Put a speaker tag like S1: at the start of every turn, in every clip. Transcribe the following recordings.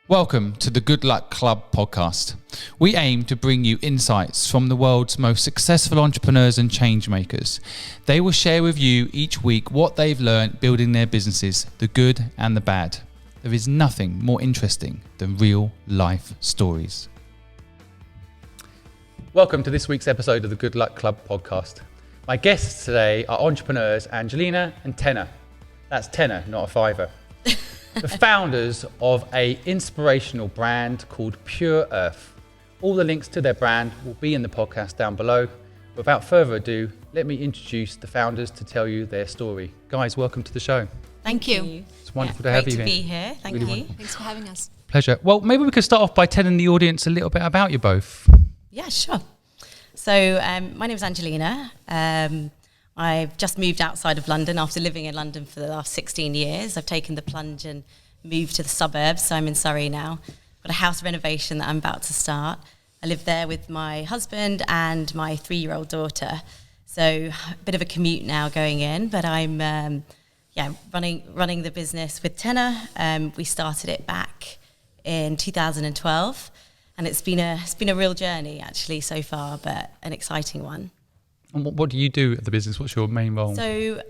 S1: Welcome to the Good Luck Club podcast. We aim to bring you insights from the world's most successful entrepreneurs and change makers. They will share with you each week what they've learned building their businesses, the good and the bad. There is nothing more interesting than real life stories. Welcome to this week's episode of the Good Luck Club podcast. My guests today are entrepreneurs Angelina and Tenna. That's Tenna, not a fiver. The founders of an inspirational brand called Purearth. All the links to their brand will be in the podcast down below. Without further ado, let me introduce the founders to tell you their story. Guys, welcome to the show.
S2: Thank you.
S1: It's wonderful to have you here.
S2: Great to be here. Thank you.
S1: Wonderful.
S2: Thanks for having us.
S1: Pleasure. Well, maybe we could start off by telling the audience a little bit about you both.
S2: Yeah, sure. So my name is Angelina. I've just moved outside of London after living in London for the last 16 years. I've taken the plunge and moved to the suburbs, so I'm in Surrey now. Got a house renovation that I'm about to start. I live there with my husband and my 3-year-old daughter. So a bit of a commute now going in, but I'm running the business with Tenna. We started it back in 2012, and it's been a real journey actually so far, but an exciting one.
S1: And what do you do at the business? What's your main role?
S2: So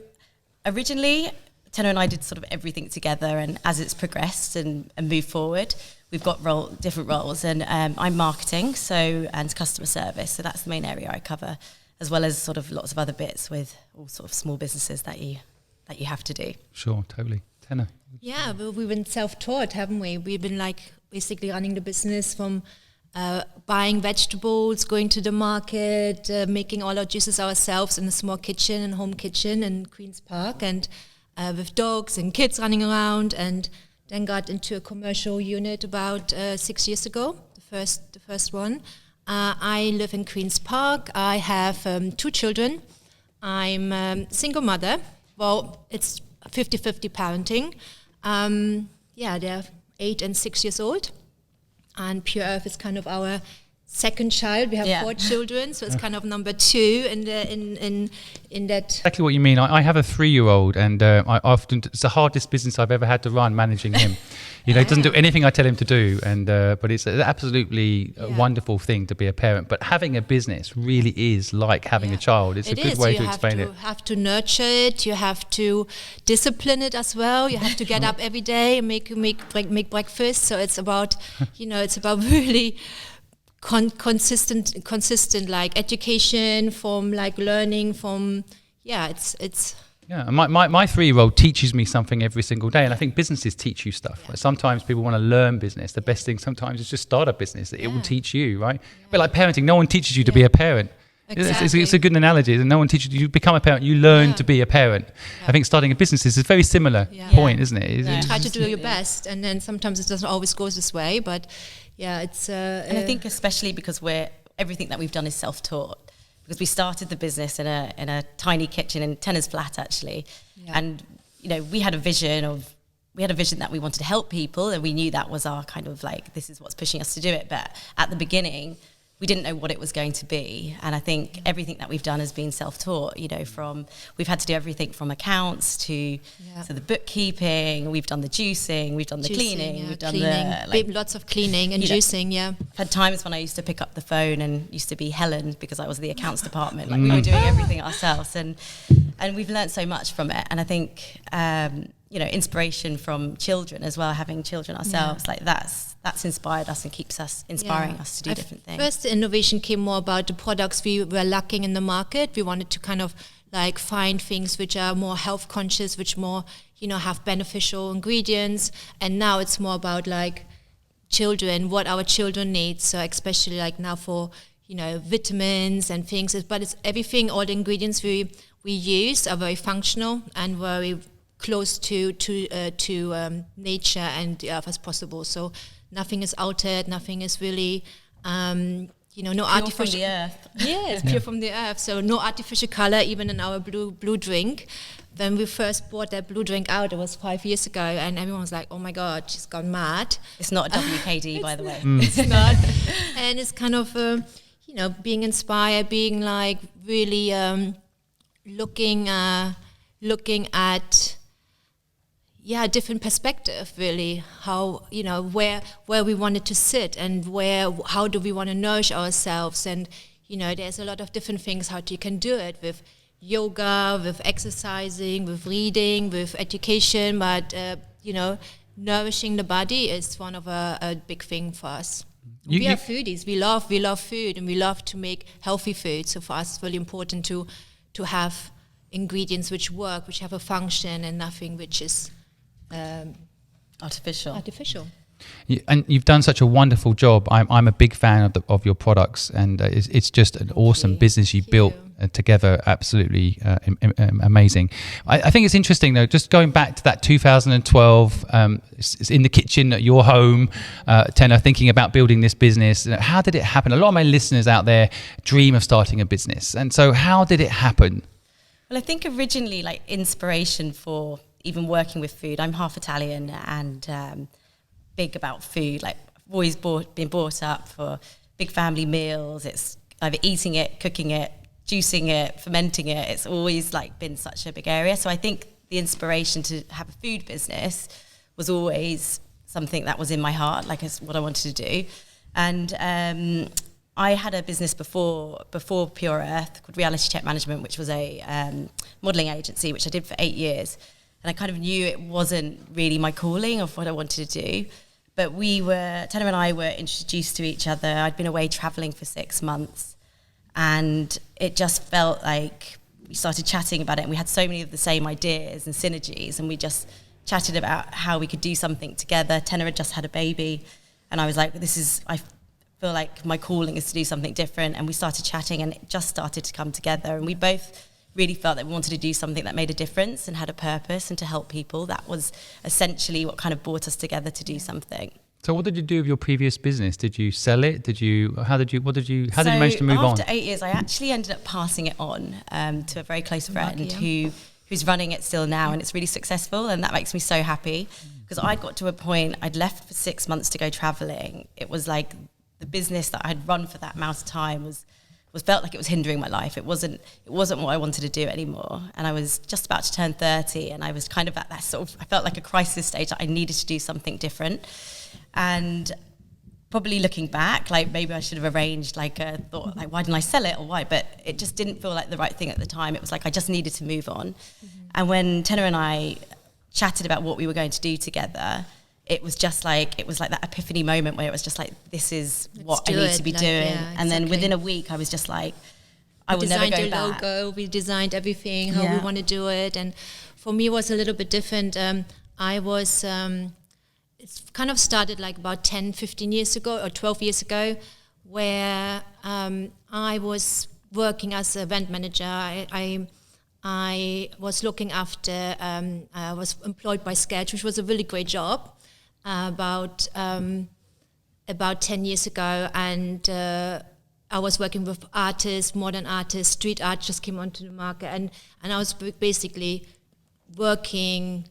S2: originally, Tenna and I did sort of everything together, and as it's progressed and moved forward, we've got different roles. And I'm marketing, and customer service. So that's the main area I cover, as well as sort of lots of other bits with all sort of small businesses that you have to do.
S1: Sure, totally. Tenna.
S3: Yeah, well, we've been self-taught, haven't we? We've been basically running the business from buying vegetables, going to the market, making all our juices ourselves in a small kitchen and home kitchen in Queen's Park, and with dogs and kids running around, and then got into a commercial unit about 6 years ago, the first one. I live in Queen's Park. I have 2 children. I'm a single mother. Well, it's 50-50 parenting. They're 8 and 6 years old. And Purearth is kind of our second child. We have 4 children, so it's kind of number 2 in that.
S1: Exactly what you mean. I have a 3-year-old, and it's the hardest business I've ever had to run, managing him. He doesn't do anything I tell him to do, but it's an absolutely wonderful thing to be a parent. But having a business really is like having a child. It's a good way to explain it.
S3: You have to nurture it. You have to discipline it as well. You have to get up every day and make breakfast. So it's about it's about really consistent like education, from like learning from it's
S1: Yeah, my 3-year-old teaches me something every single day, and I think businesses teach you stuff. Like sometimes people want to learn business. The best thing sometimes is just start a business. It will teach you, right? But like parenting, no one teaches you to be a parent. Exactly. It's a good analogy. And no one teaches you become a parent. You learn to be a parent. I think starting a business is a very similar point, isn't it?
S3: You try to do your best, and then sometimes it doesn't always go this way. But it's.
S2: And I think especially because everything that we've done is self-taught. Because we started the business in a tiny kitchen in Tenna's flat actually, and we had a vision that we wanted to help people, and we knew that was our kind of like, this is what's pushing us to do it. But at the beginning, we didn't know what it was going to be, and I think everything that we've done has been self-taught. We've had to do everything from accounts to the bookkeeping. We've done the juicing, we've done the cleaning, we've done
S3: lots of cleaning and juicing.
S2: I've had times when I used to pick up the phone and used to be Helen because I was the accounts department. Like we were doing everything ourselves, and we've learned so much from it. And I think inspiration from children as well, having children ourselves, like that's inspired us and keeps us inspiring us to do different things.
S3: First, the innovation came more about the products we were lacking in the market. We wanted to kind of like find things which are more health conscious, which more have beneficial ingredients. And now it's more about like children, what our children need. So especially like now for vitamins and things. But it's everything. All the ingredients we use are very functional and very close to nature and the earth as possible. So nothing is altered, nothing is really, no
S2: pure
S3: artificial.
S2: From the earth.
S3: Yeah, it's pure from the earth. So no artificial color, even in our blue drink. When we first bought that blue drink out, it was 5 years ago, and everyone was like, "Oh my God, she's gone mad."
S2: It's not a WKD, by the way.
S3: It's not, and it's kind of, being inspired, being like really looking at different perspective, really, how, where we wanted to sit and how do we want to nourish ourselves. And, there's a lot of different things how you can do it with yoga, with exercising, with reading, with education. But, nourishing the body is one of a big thing for us. We are foodies. We love food, and we love to make healthy food. So for us, it's really important to have ingredients which work, which have a function, and nothing which is
S2: artificial.
S1: And you've done such a wonderful job. I'm a big fan of your products, and it's just an awesome business you built together. Absolutely amazing. I think it's interesting though, just going back to that 2012, it's in the kitchen at your home, Tenna, thinking about building this business. How did it happen? A lot of my listeners out there dream of starting a business, and so how did it happen?
S2: Well, I think originally, like, inspiration for even working with food. I'm half Italian and big about food. Like, I've always been brought up for big family meals. It's either eating it, cooking it, juicing it, fermenting it. It's always like been such a big area. So I think the inspiration to have a food business was always something that was in my heart, like it's what I wanted to do. And I had a business before Purearth called Reality Check Management, which was a modelling agency, which I did for 8 years. And I kind of knew it wasn't really my calling of what I wanted to do. But Tenna and I were introduced to each other. I'd been away travelling for 6 months. And it just felt like we started chatting about it. And we had so many of the same ideas and synergies. And we just chatted about how we could do something together. Tenna had just had a baby. And I was like, I feel like my calling is to do something different. And we started chatting, and it just started to come together. And we both really felt that we wanted to do something that made a difference and had a purpose and to help people. That was essentially what kind of brought us together to do something.
S1: So what did you do with your previous business? Did you sell it? How did you manage to move on?
S2: After 8 years, I actually ended up passing it on to a very close friend who's running it still now, and it's really successful, and that makes me so happy because I got to a point, I'd left for 6 months to go traveling. It was like the business that I had run for that amount of time was felt like it was hindering my life. It wasn't what I wanted to do anymore. And I was just about to turn 30, and I was kind of at that I felt like a crisis stage that I needed to do something different. And probably looking back, like maybe I should have arranged like a thought, like why didn't I sell it or why? But it just didn't feel like the right thing at the time. It was like I just needed to move on. Mm-hmm. And when Tenna and I chatted about what we were going to do together, it was like that epiphany moment where it was just like, this is what I need to be doing. Yeah, and then within a week, I was just like, I will never go back. We designed the logo, we designed everything, how we want to do it. And for me, it was a little bit different. It's kind of started like about 10, 15 years ago or 12 years ago, where I was working as an event manager. I was looking after, I was employed by Sketch, which was a really great job. About 10 years ago, and I was working with artists, modern artists. Street art just came onto the market, and I was basically working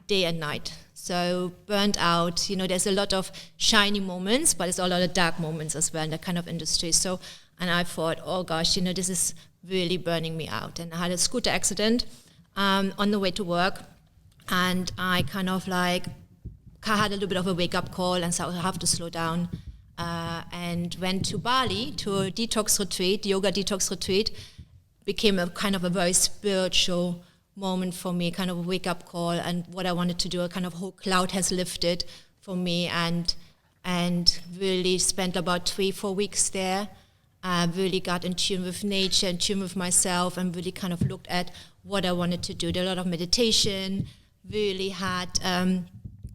S2: day and night. So burnt out. There's a lot of shiny moments, but there's a lot of dark moments as well in that kind of industry. So, and I thought, oh gosh, this is really burning me out. And I had a scooter accident on the way to work, and I kind of like had a little bit of a wake-up call and said, I have to slow down, and went to Bali to a detox retreat, yoga detox retreat. Became a kind of a very spiritual moment for me, kind of a wake-up call, and what I wanted to do, a kind of whole cloud has lifted for me, and really spent about 3-4 weeks there. Really got in tune with nature, in tune with myself, and really kind of looked at what I wanted to do. Did a lot of meditation, really had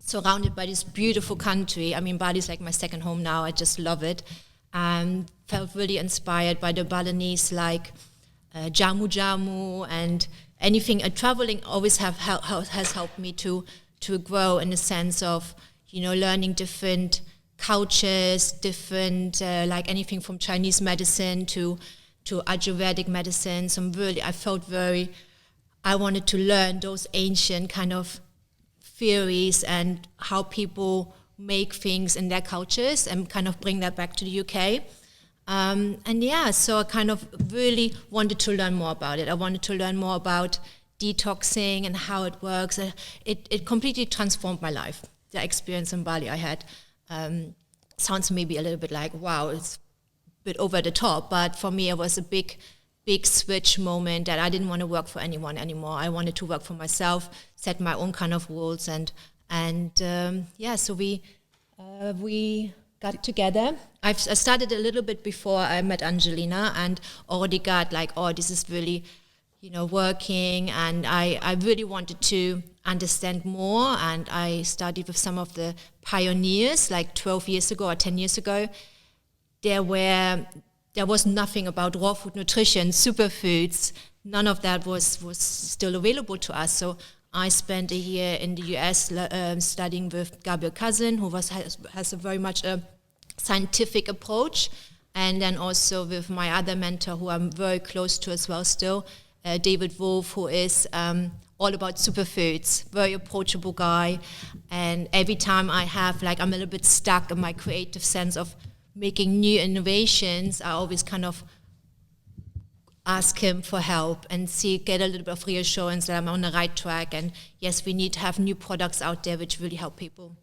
S2: surrounded by this beautiful country. I mean, Bali is like my second home now. I just love it. Felt really inspired by the Balinese, like jamu jamu and anything. Traveling always has helped me to grow in the sense of, learning different cultures, different, like anything from Chinese medicine to Ayurvedic medicine. I wanted to learn those ancient kind of theories and how people make things in their cultures and kind of bring that back to the UK. So I kind of really wanted to learn more about it. I wanted to learn more about
S3: detoxing and how it works. It completely transformed my life. The experience in Bali I had sounds maybe a little bit like, wow, it's a bit over the top, but for me it was a big switch moment that I didn't want to work for anyone anymore. I wanted to work for myself, set my own kind of rules, and so we got together. I started a little bit before I met Angelina, and already got like, oh, this is really, working, and I really wanted to understand more, and I studied with some of the pioneers, like 12 years ago or 10 years ago. There was nothing about raw food nutrition, superfoods. None of that was still available to us. So I spent a year in the US studying with Gabriel Cousens, who has a very much a scientific approach, and then also with my other mentor, who I'm very close to as well still, David Wolfe, who is all about superfoods, very approachable guy. And every time I'm a little bit stuck in my creative sense of making new innovations, I always kind of ask him for help and get a little bit of reassurance that I'm on the right track. And yes, we need to have new products out there which really help people.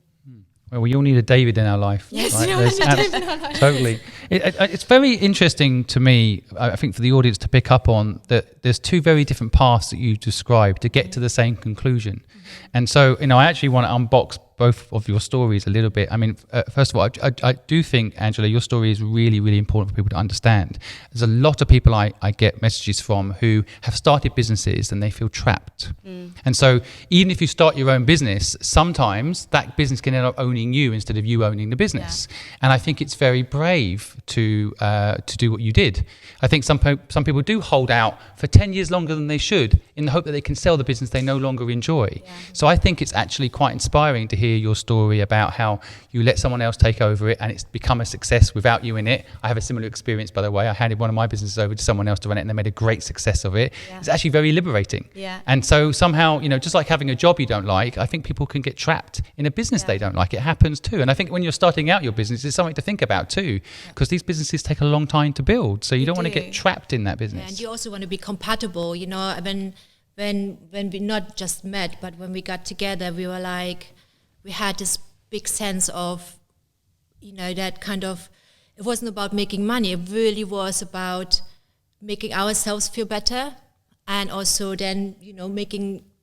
S1: Well, we all need a David in our life.
S3: Yes,
S1: right?
S3: we all need a David in our life.
S1: Totally. It's very interesting to me, I think, for the audience to pick up on that there's two very different paths that you described to get to the same conclusion. And so, I actually want to unbox both of your stories a little bit. I mean, first of all, I do think, Angela, your story is really, really important for people to understand. There's a lot of people I get messages from who have started businesses and they feel trapped. And so even if you start your own business, sometimes that business can end up owning you instead of you owning the business. Yeah. And I think it's very brave to do what you did. I think some people do hold out for 10 years longer than they should in the hope that they can sell the business they no longer enjoy. Yeah. So I think it's actually quite inspiring to hear your story about how you let someone else take over it and it's become a success without you in it. I have a similar experience, by the way. I handed one of my businesses over to someone else to run it and they made a great success of it. Yeah. It's actually very liberating. Yeah. And so somehow, just like having a job you don't like, I think people can get trapped in a business they don't like. It happens too. And I think when you're starting out your business, it's something to think about too, because these businesses take a long time to build. So you don't want to get trapped in that business.
S3: Yeah, and you also want to be compatible, when we not just met, but when we got together, we were like, we had this big sense of, that kind of, it wasn't about making money. It really was about making ourselves feel better, and also then,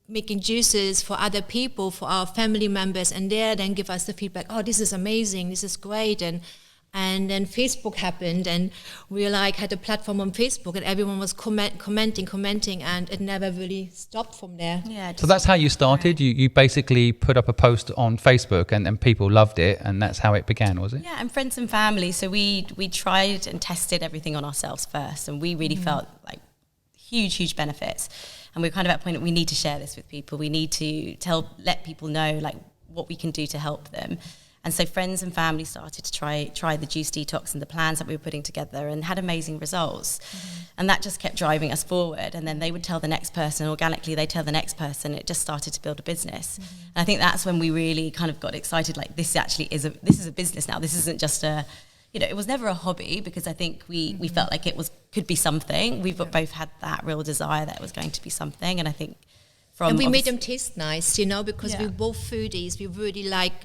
S3: making juices for other people, for our family members, and then give us the feedback, oh, this is amazing, this is great. And then Facebook happened, and we had a platform on Facebook, and everyone was commenting, and it never really stopped from there.
S2: Yeah.
S1: So that's how you started? You basically put up a post on Facebook, and people loved it, and that's how it began, was it?
S2: Yeah, and friends and family. So we tried and tested everything on ourselves first, and we really felt like huge benefits. And we're kind of at a point that we need to share this with people. We need to let people know like what we can do to help them. And so friends and family started to try the juice detox and the plans that we were putting together, and had amazing results. And that just kept driving us forward. And then they would tell the next person, organically they tell the next person. It just started to build a business. And I think that's when we really kind of got excited, like this actually is a business now. This isn't just it was never a hobby, because I think we felt like could be something. We've both had that real desire that it was going to be something. And I think
S3: and we made them taste nice, because we're both foodies. We really like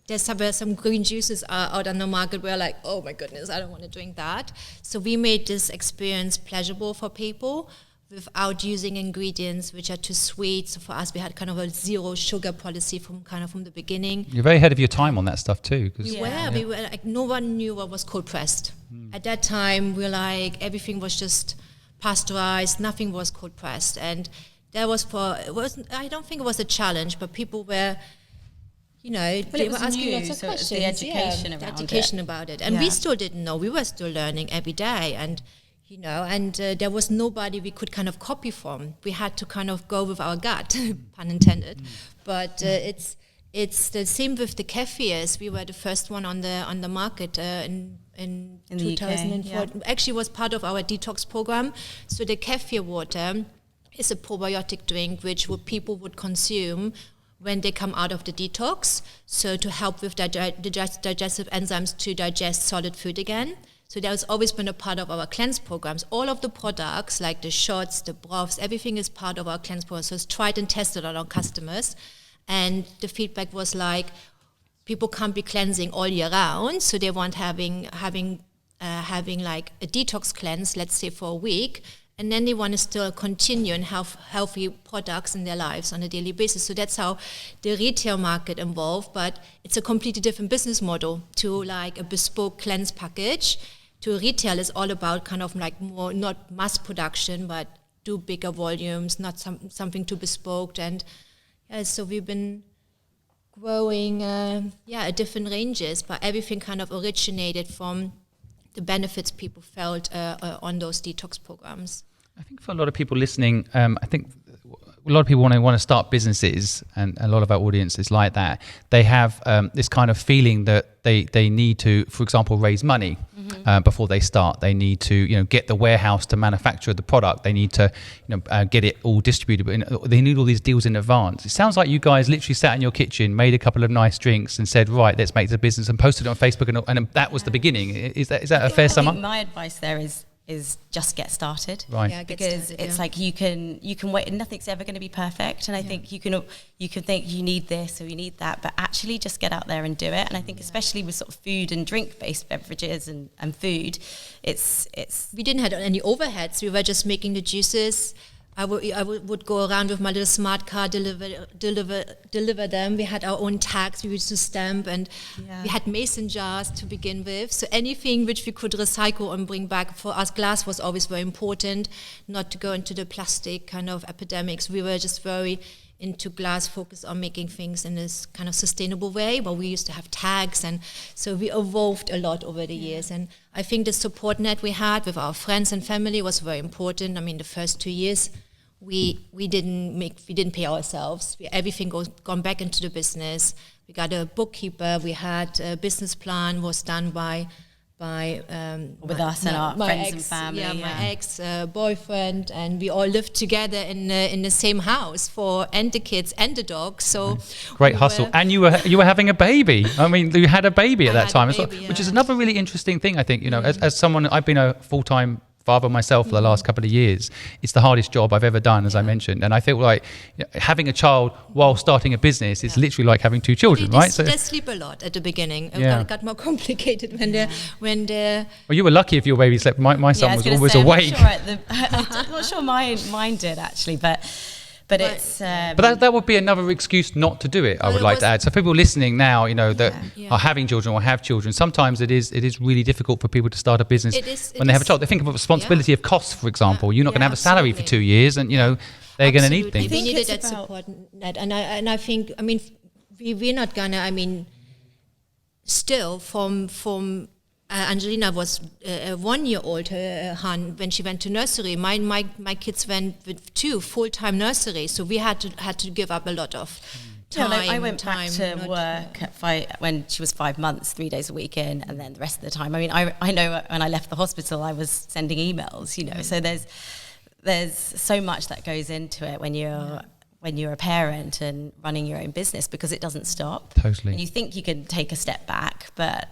S3: there's some green juices out on the market where like, oh my goodness, I don't want to drink that. So we made this experience pleasurable for people without using ingredients which are too sweet. So for us, we had kind of a zero sugar policy from the beginning.
S1: You're very ahead of your time on that stuff too.
S3: We were like, no one knew what was cold pressed. At that time, we were like, everything was just pasteurized, nothing was cold pressed. And that was I don't think it was a challenge, but people were, they were asking lots of questions.
S2: The education around
S3: the education about it. And we still didn't know. We were still learning every day. And, there was nobody we could kind of copy from. We had to kind of go with our gut, pun intended. But it's the same with the kefirs. We were the first one on the market in 2004. UK, Actually was part of our detox program. So the kefir water is a probiotic drink which people would consume when they come out of the detox, so to help with digestive enzymes to digest solid food again. So that has always been a part of our cleanse programs. All of the products, like the shots, the broths, everything is part of our cleanse program. So it's tried and tested on our customers. And the feedback was like, people can't be cleansing all year round, so they want having like a detox cleanse, let's say for a week, and then they want to still continue and have healthy products in their lives on a daily basis. So that's how the retail market evolved, but it's a completely different business model to like a bespoke cleanse package. To retail is all about kind of like more, not mass production, but do bigger volumes, not something too bespoke. And so we've been growing, at different ranges, but everything kind of originated from the benefits people felt on those detox programs.
S1: I think for a lot of people listening, I think a lot of people want to start businesses, and a lot of our audience is like that. They have this kind of feeling that they need to, for example, raise money before they start. They need to, get the warehouse to manufacture the product. They need to, get it all distributed. They need all these deals in advance. It sounds like you guys literally sat in your kitchen, made a couple of nice drinks, and said, "Right, let's make the business," and posted it on Facebook, and that was the beginning. Is that a fair sum up?
S2: My advice there is just get started,
S1: right?
S3: Yeah,
S2: because it's like you can wait. Nothing's ever going to be perfect, and I think you can think you need this or you need that, but actually just get out there and do it. And I think especially with sort of food and drink based beverages and food, it's
S3: we didn't have any overheads. We were just making the juices. I would go around with my little smart car, deliver them. We had our own tags we used to stamp, and we had mason jars to begin with. So anything which we could recycle and bring back. For us, glass was always very important, not to go into the plastic kind of epidemics. We were just very into glass, focused on making things in this kind of sustainable way, but we used to have tags, and so we evolved a lot over the years. And I think the support net we had with our friends and family was very important. I mean, the first 2 years, we didn't pay ourselves. Everything gone back into the business. We got a bookkeeper. We had a business plan was done by
S2: with us and our friends and family.
S3: My ex-boyfriend, and we all lived together in the same house and the kids and the dog. So
S1: great hustle. And you were having a baby. I mean, you had a baby at that time as well, which is another really interesting thing. I think as someone, I've been a full-time father myself for the last couple of years. It's the hardest job I've ever done, as I mentioned, and I feel like having a child while starting a business is literally like having two children, right?
S3: So they sleep a lot at the beginning. It got more complicated when they're.
S1: Well, you were lucky if your baby slept. My son was always awake.
S2: I'm not sure mine did actually, but it's.
S1: But that would be another excuse not to do it. I would like to add. So people listening now, that are having children or have children, sometimes it is really difficult for people to start a business when they have a child. They think of a responsibility of costs, for example. You're not going to have a salary for 2 years, and they're going to need things.
S3: We needed that support net, and I think we're not gonna. Still from. Angelina was 1 year old, Han, when she went to nursery. My kids went with 2 full-time nursery, so we had to give up a lot of time.
S2: I went back to work at when she was 5 months, 3 days a week in, and then the rest of the time. I know when I left the hospital, I was sending emails. So there's so much that goes into it when you're a parent and running your own business, because it doesn't stop.
S1: Totally.
S2: And you think you can take a step back, but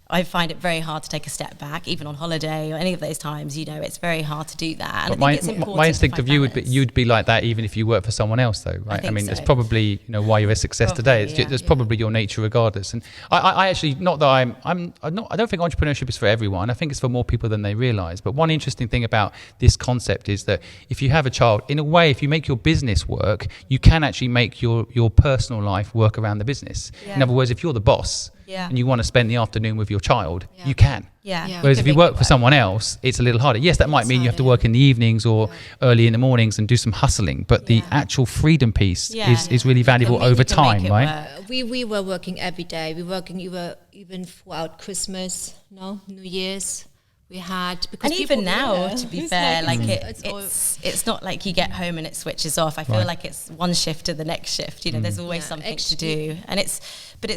S2: I find it very hard to take a step back, even on holiday or any of those times. It's very hard to do that. And
S1: but my instinct of you would be you'd be like that even if you work for someone else, though, right? I mean, it's probably why you're a success today. It's probably your nature, regardless. And I actually, not that I don't think entrepreneurship is for everyone. I think it's for more people than they realise. But one interesting thing about this concept is that if you have a child, in a way, if you make your business work, you can actually make your personal life work around the business. In other words, if you're the boss. And you want to spend the afternoon with your child, you can. Whereas if you work for someone else, it's a little harder. Yes, that might mean you have to work in the evenings or early in the mornings and do some hustling, but the actual freedom piece is really valuable over time, right?
S3: We were working every day. We were working even throughout Christmas, New Year's. We had, because
S2: and even now, to be fair, it's not like you get home and it switches off. I feel like it's one shift to the next shift. There's always something to do, and it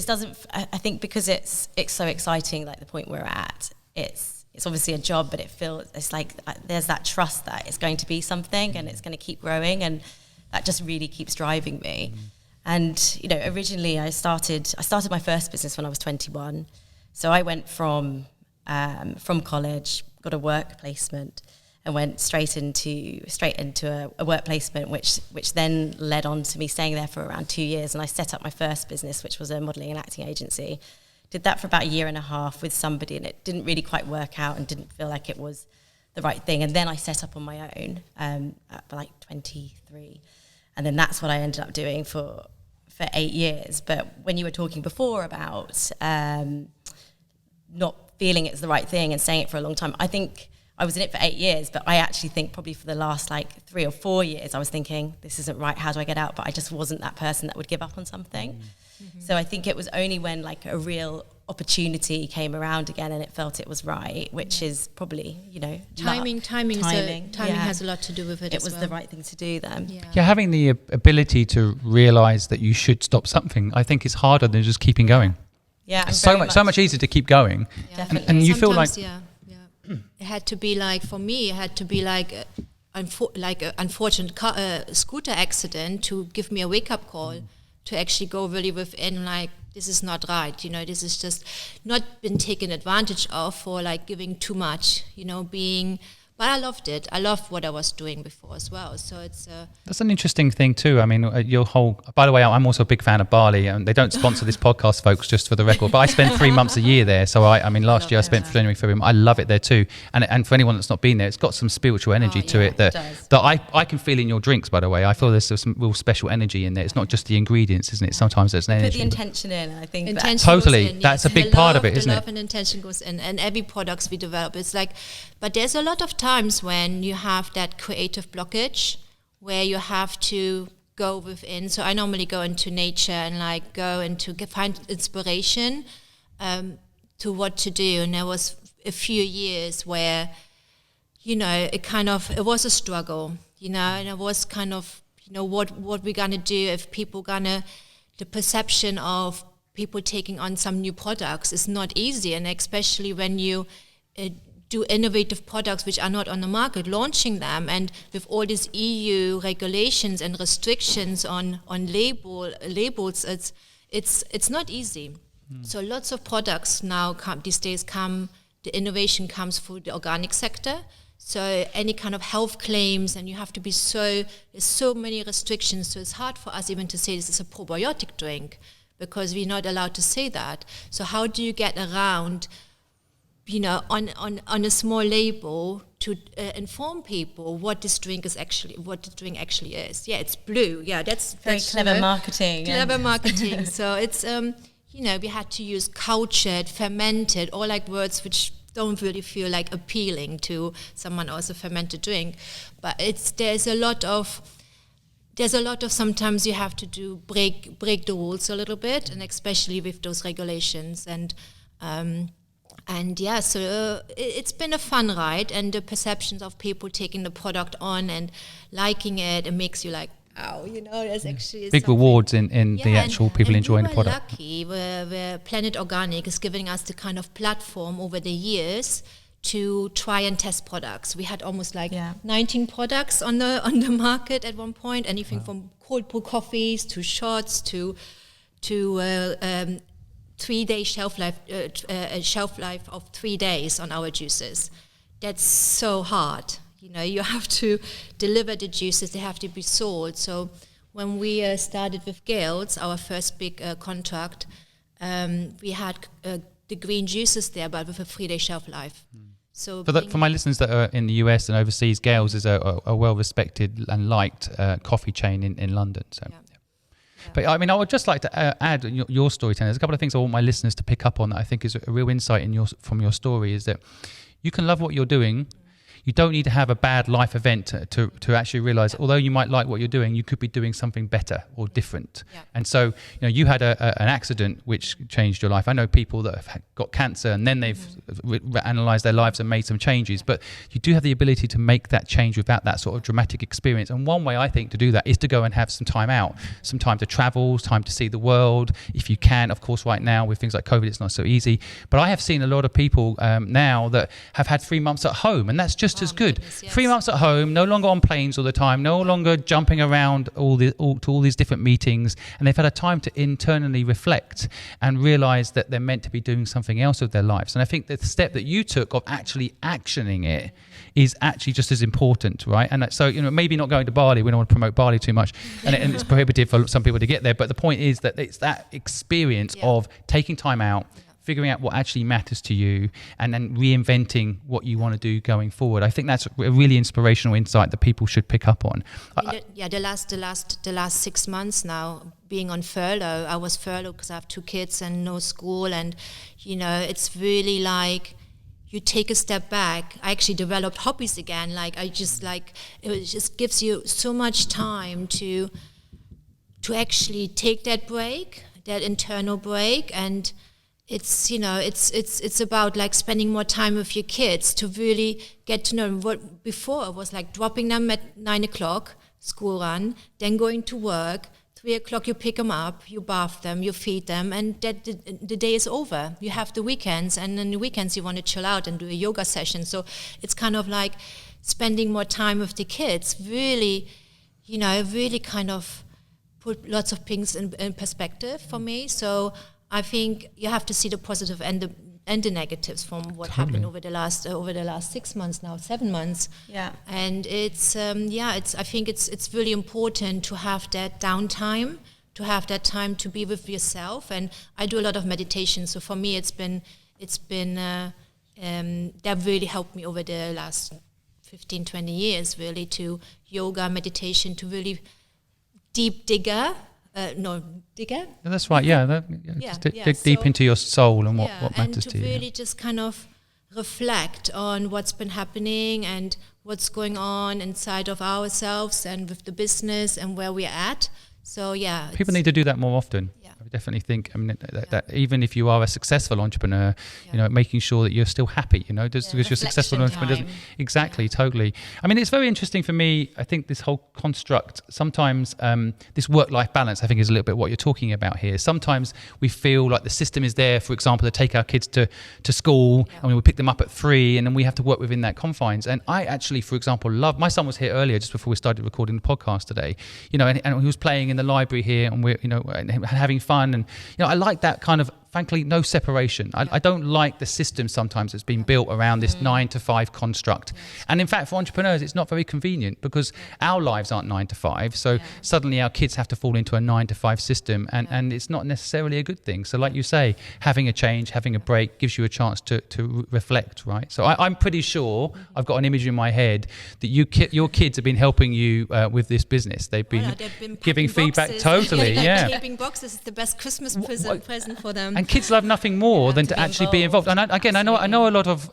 S2: doesn't. I think because it's so exciting, like the point we're at. It's obviously a job, but it's like there's that trust that it's going to be something and it's going to keep growing, and that just really keeps driving me. And originally I started my first business when I was 21, so I went from from college, got a work placement, and went straight into a work placement, which then led on to me staying there for around 2 years. And I set up my first business, which was a modelling and acting agency. Did that for about a year and a half with somebody, and it didn't really quite work out and didn't feel like it was the right thing. And then I set up on my own at like 23. And then that's what I ended up doing for 8 years. But when you were talking before about not feeling it's the right thing and saying it for a long time, I think I was in it for 8 years, but I actually think probably for the last like 3 or 4 years, I was thinking, this isn't right, how do I get out? But I just wasn't that person that would give up on something. Mm-hmm. So I think it was only when like a real opportunity came around again and it felt it was right, which is probably,
S3: timing has a lot to do with it.
S2: It was the right thing to do then.
S1: Yeah, having the ability to realise that you should stop something, I think is harder than just keeping going.
S2: Yeah,
S1: it's so much easier to keep going.
S2: Yeah.
S1: And you feel like
S3: it had to be like, for me, it had to be like an unfortunate scooter accident to give me a wake-up call, to actually go really within, like, this is not right, this is just not been taken advantage of for like giving too much, but I loved it. I loved what I was doing before as well. So it's
S1: that's an interesting thing too. I mean, by the way, I'm also a big fan of Bali, and they don't sponsor this podcast, folks, just for the record. But I spend 3 months a year there. So I mean, last year I spent January, February. I love it there too. And for anyone that's not been there, it's got some spiritual energy to it that I can feel in your drinks. By the way, I feel there's some real special energy in there. It's not just the ingredients, isn't it? Sometimes there's an energy.
S2: Put the intention in. I think
S1: totally. That's a big part of it, isn't it?
S3: The love and intention goes in, and every products we develop, it's like. But there's a lot of times when you have that creative blockage where you have to go within. So I normally go into nature and like go into find inspiration to what to do. And there was a few years where, it was a struggle, and it was kind of, what we're going to do if people the perception of people taking on some new products is not easy. And especially when you do innovative products which are not on the market, launching them, and with all these EU regulations and restrictions on labels, it's not easy. So lots of products now these days the innovation comes through the organic sector. So any kind of health claims, and you have to be there's so many restrictions. So it's hard for us even to say this is a probiotic drink, because we're not allowed to say that. So how do you get around on a small label to inform people what the drink actually is? Yeah, it's blue. Yeah, that's
S2: clever marketing.
S3: Clever marketing. So it's we had to use cultured, fermented, all like words which don't really feel like appealing to someone else, a fermented drink. But there's a lot of sometimes you have to break the rules a little bit, and especially with those regulations so it's been a fun ride, and the perceptions of people taking the product on and liking it makes you like, oh, there's actually
S1: big rewards in the actual people enjoying the product.
S3: Lucky where Planet Organic is giving us the kind of platform over the years to try and test products. We had almost 19 products on the market at one point, anything from cold brew coffees to shots to 3-day shelf life of 3 days on our juices. That's so hard. You have to deliver the juices, they have to be sold. So when we started with Gales, our first big contract, we had the green juices there, but with a 3-day shelf life. So
S1: for my listeners that are in the US and overseas, Gales is a well-respected and liked coffee chain in London. So. Yeah. But I mean, I would just like to add your story, Tenna. There's a couple of things I want my listeners to pick up on that I think is a real insight from your story, is that you can love what you're doing. You don't need to have a bad life event to actually realize, although you might like what you're doing, you could be doing something better or different. Yeah. And so, you had an accident which changed your life. I know people that have got cancer and then they've analysed their lives and made some changes, but you do have the ability to make that change without that sort of dramatic experience. And one way I think to do that is to go and have some time out, some time to travel, time to see the world, if you can. Of course, right now with things like COVID, it's not so easy. But I have seen a lot of people now that have had 3 months at home, and that's just just as good.
S3: Goodness, yes.
S1: 3 months at home, no longer on planes all the time, no longer jumping around to all these different meetings, and they've had a time to internally reflect and realise that they're meant to be doing something else with their lives. And I think the step that you took of actually actioning it is actually just as important, right? And so, maybe not going to Bali, we don't want to promote Bali too much, and it's prohibitive for some people to get there, but the point is that it's that experience of taking time out, figuring out what actually matters to you, and then reinventing what you want to do going forward. I think that's a really inspirational insight that people should pick up on.
S3: The last 6 months now, being on furlough, I was furloughed because I have 2 kids and no school, and it's really like you take a step back. I actually developed hobbies again. It just gives you so much time to actually take that break, that internal break, and it's about like spending more time with your kids to really get to know what before it was like dropping them at 9 o'clock, school run, then going to work, 3 o'clock you pick them up, you bath them, you feed them, and that the day is over. You have the weekends, and then the weekends you want to chill out and do a yoga session. So it's kind of like spending more time with the kids, really kind of put lots of things in perspective for me. So I think you have to see the positive and the negatives from what happened over the last 6 months now, 7 months.
S2: Yeah.
S3: And I think it's really important to have that downtime, to have that time to be with yourself. And I do a lot of meditation, so for me it's been that really helped me over the last 15, 20 years, really, to yoga, meditation, to really digger.
S1: Yeah, that's right. Dig deep into your soul and what matters to you.
S3: And to really just kind of reflect on what's been happening and what's going on inside of ourselves and with the business and where we're at. So
S1: people need to do that more often. I definitely think that even if you are a successful entrepreneur, making sure that you're still happy, because you're successful entrepreneur doesn't totally. I mean, it's very interesting for me. I think this whole construct, sometimes this work-life balance, I think, is a little bit what you're talking about here. Sometimes we feel like the system is there, for example, to take our kids to school, and we pick them up at 3, and then we have to work within that confines. And I actually, for example, my son was here earlier just before we started recording the podcast today, and he was playing in the library here, and we're having fun. And I like that kind of, frankly, no separation. I don't like the system sometimes that's been built around this 9 to 5 construct. And in fact, for entrepreneurs, it's not very convenient because our lives aren't 9 to 5. So suddenly our kids have to fall into a 9 to 5 system, and it's not necessarily a good thing. So like you say, having a change, having a break gives you a chance to reflect, right? So I'm pretty sure, I've got an image in my head that your kids have been helping you with this business. They've been giving feedback.
S3: Boxes.
S1: Totally,
S3: Taping boxes is the best Christmas present for them.
S1: And kids love nothing more than to actually be involved. And I know a lot of,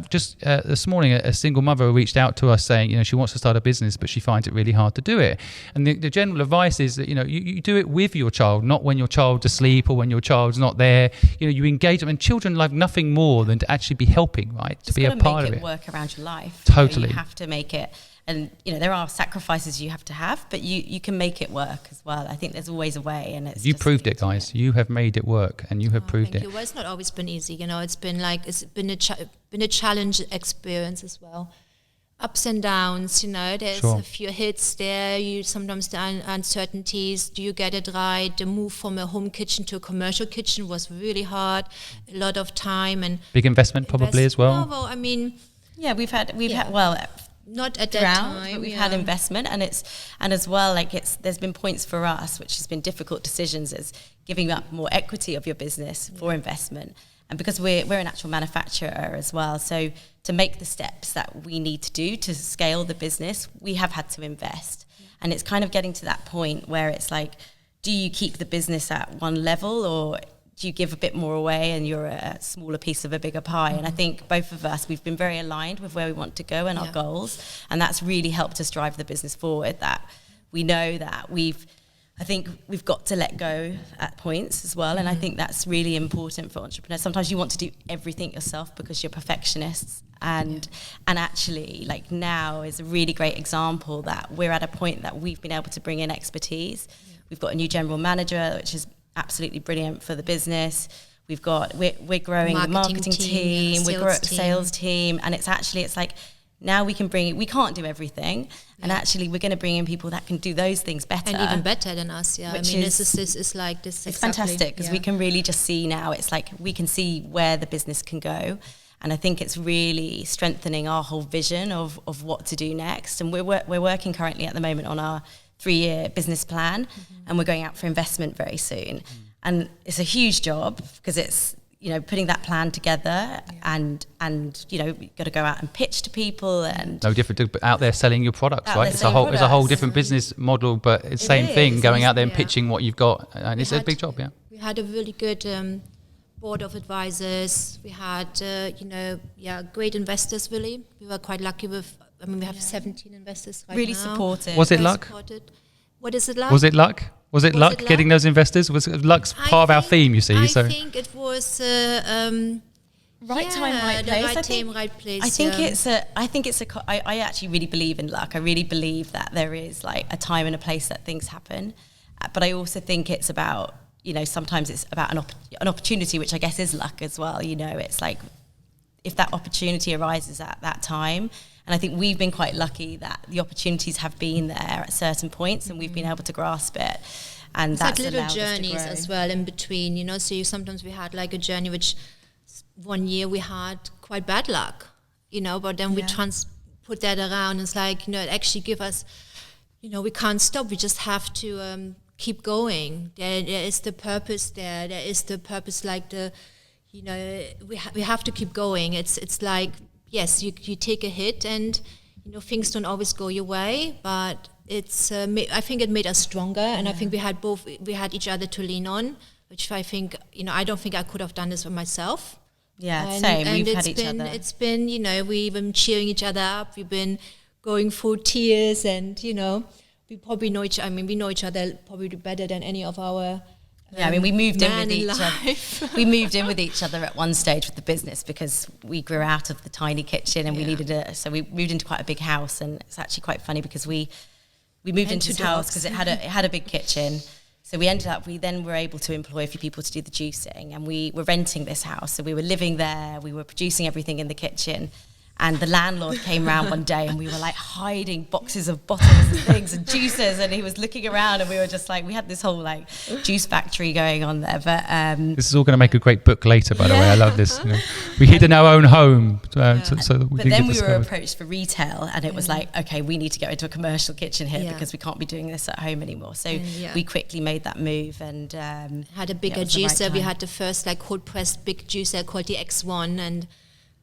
S1: this morning, a single mother reached out to us saying, she wants to start a business, but she finds it really hard to do it. And the general advice is that, you do it with your child, not when your child's asleep or when your child's not there. You engage them, and children love nothing more than to actually be helping, right? To be a part of it.
S2: Make it work around your life.
S1: Totally.
S2: You have to make it. And there are sacrifices you have to have, but you can make it work as well. I think there's always a way, and it's. You
S1: proved it, guys. You have made it work, and you have proved it.
S3: Well, it's not always been easy. It's been a challenge experience as well. Ups and downs. There's a few hits there. You sometimes the uncertainties. Do you get it right? The move from a home kitchen to a commercial kitchen was really hard. A lot of time and
S1: big investment probably as well.
S3: Well, I mean,
S2: we've had
S3: not at that time,
S2: but we've had investment, and as well, there's been points for us which has been difficult decisions, as giving up more equity of your business for investment, and because we're an actual manufacturer as well, so to make the steps that we need to do to scale the business, we have had to invest, and it's kind of getting to that point where it's like, do you keep the business at one level, or do you give a bit more away and you're a smaller piece of a bigger pie? And I think both of us, we've been very aligned with where we want to go and our goals. And that's really helped us drive the business forward, that we know that we've got to let go at points as well. And I think that's really important for entrepreneurs. Sometimes you want to do everything yourself because you're perfectionists. And actually, now is a really great example that we're at a point that we've been able to bring in expertise. We've got a new general manager, which is absolutely brilliant for the business. We're growing the marketing team, we're growing sales team, and it's Now we can't do everything, and actually we're going to bring in people that can do those things better.
S3: And even better than us, yeah.
S2: Which
S3: this is like this.
S2: It's fantastic, because we can really just see now, it's like we can see where the business can go. And I think it's really strengthening our whole vision of what to do next. And we're working currently at the moment on our 3-year business plan, and we're going out for investment very soon. And it's a huge job, because it's, putting that plan together, and you've got to go out and pitch to people, and
S1: no different to out there selling your products, right? It's a whole different business model, but it's the same thing, going out there and pitching what you've got, and it's a big job. We
S3: had a really good board of advisors. We had great investors, really. We were quite lucky with, we have 17 investors right
S2: really
S3: now.
S2: supportive.
S1: Was it luck?
S3: What is it like?
S1: Was it luck? Was it luck getting those investors? Was luck's part of our theme, you see?
S3: I think it was
S2: right time, right place.
S3: Right time, right place.
S2: I actually really believe in luck. I really believe that there is like a time and a place that things happen. But I also think it's about, sometimes it's about an opportunity, which I guess is luck as well. It's like if that opportunity arises at that time. And I think we've been quite lucky that the opportunities have been there at certain points, and we've been able to grasp it. And
S3: it's
S2: that's
S3: like little
S2: allowed
S3: journeys
S2: us to grow
S3: as well in between, so sometimes we had like a journey which one year we had quite bad luck, but then we put that around. It's like, it actually give us, we can't stop. We just have to keep going. There is the purpose there. There is the purpose, like we have to keep going. It's like, yes, you take a hit, and things don't always go your way, but it's I think it made us stronger, and I think we had each other to lean on, which I think I don't think I could have done this for myself.
S2: Same.
S3: And
S2: we've had each other.
S3: It's been we've been cheering each other up. We've been going through tears, and we probably know each. We know each other probably better than any of our.
S2: We moved in with each other. We moved in with each other at one stage with the business, because we grew out of the tiny kitchen, and we needed so we moved into quite a big house. And it's actually quite funny, because we moved into this house because it had a big kitchen. So we then were able to employ a few people to do the juicing, and we were renting this house. So we were living there, we were producing everything in the kitchen. And the landlord came around one day, and we were like hiding boxes of bottles and things and juices, and he was looking around, and we were just like, we had this whole like juice factory going on there. But
S1: this is all going to make a great book later, by the way. I love this. We hid in our own home, so that we
S2: but then we were approached for retail, and it was like, okay, we need to go into a commercial kitchen here, because we can't be doing this at home anymore. So we quickly made that move, and
S3: had a bigger juicer. We had the first like cold pressed big juicer called the X1,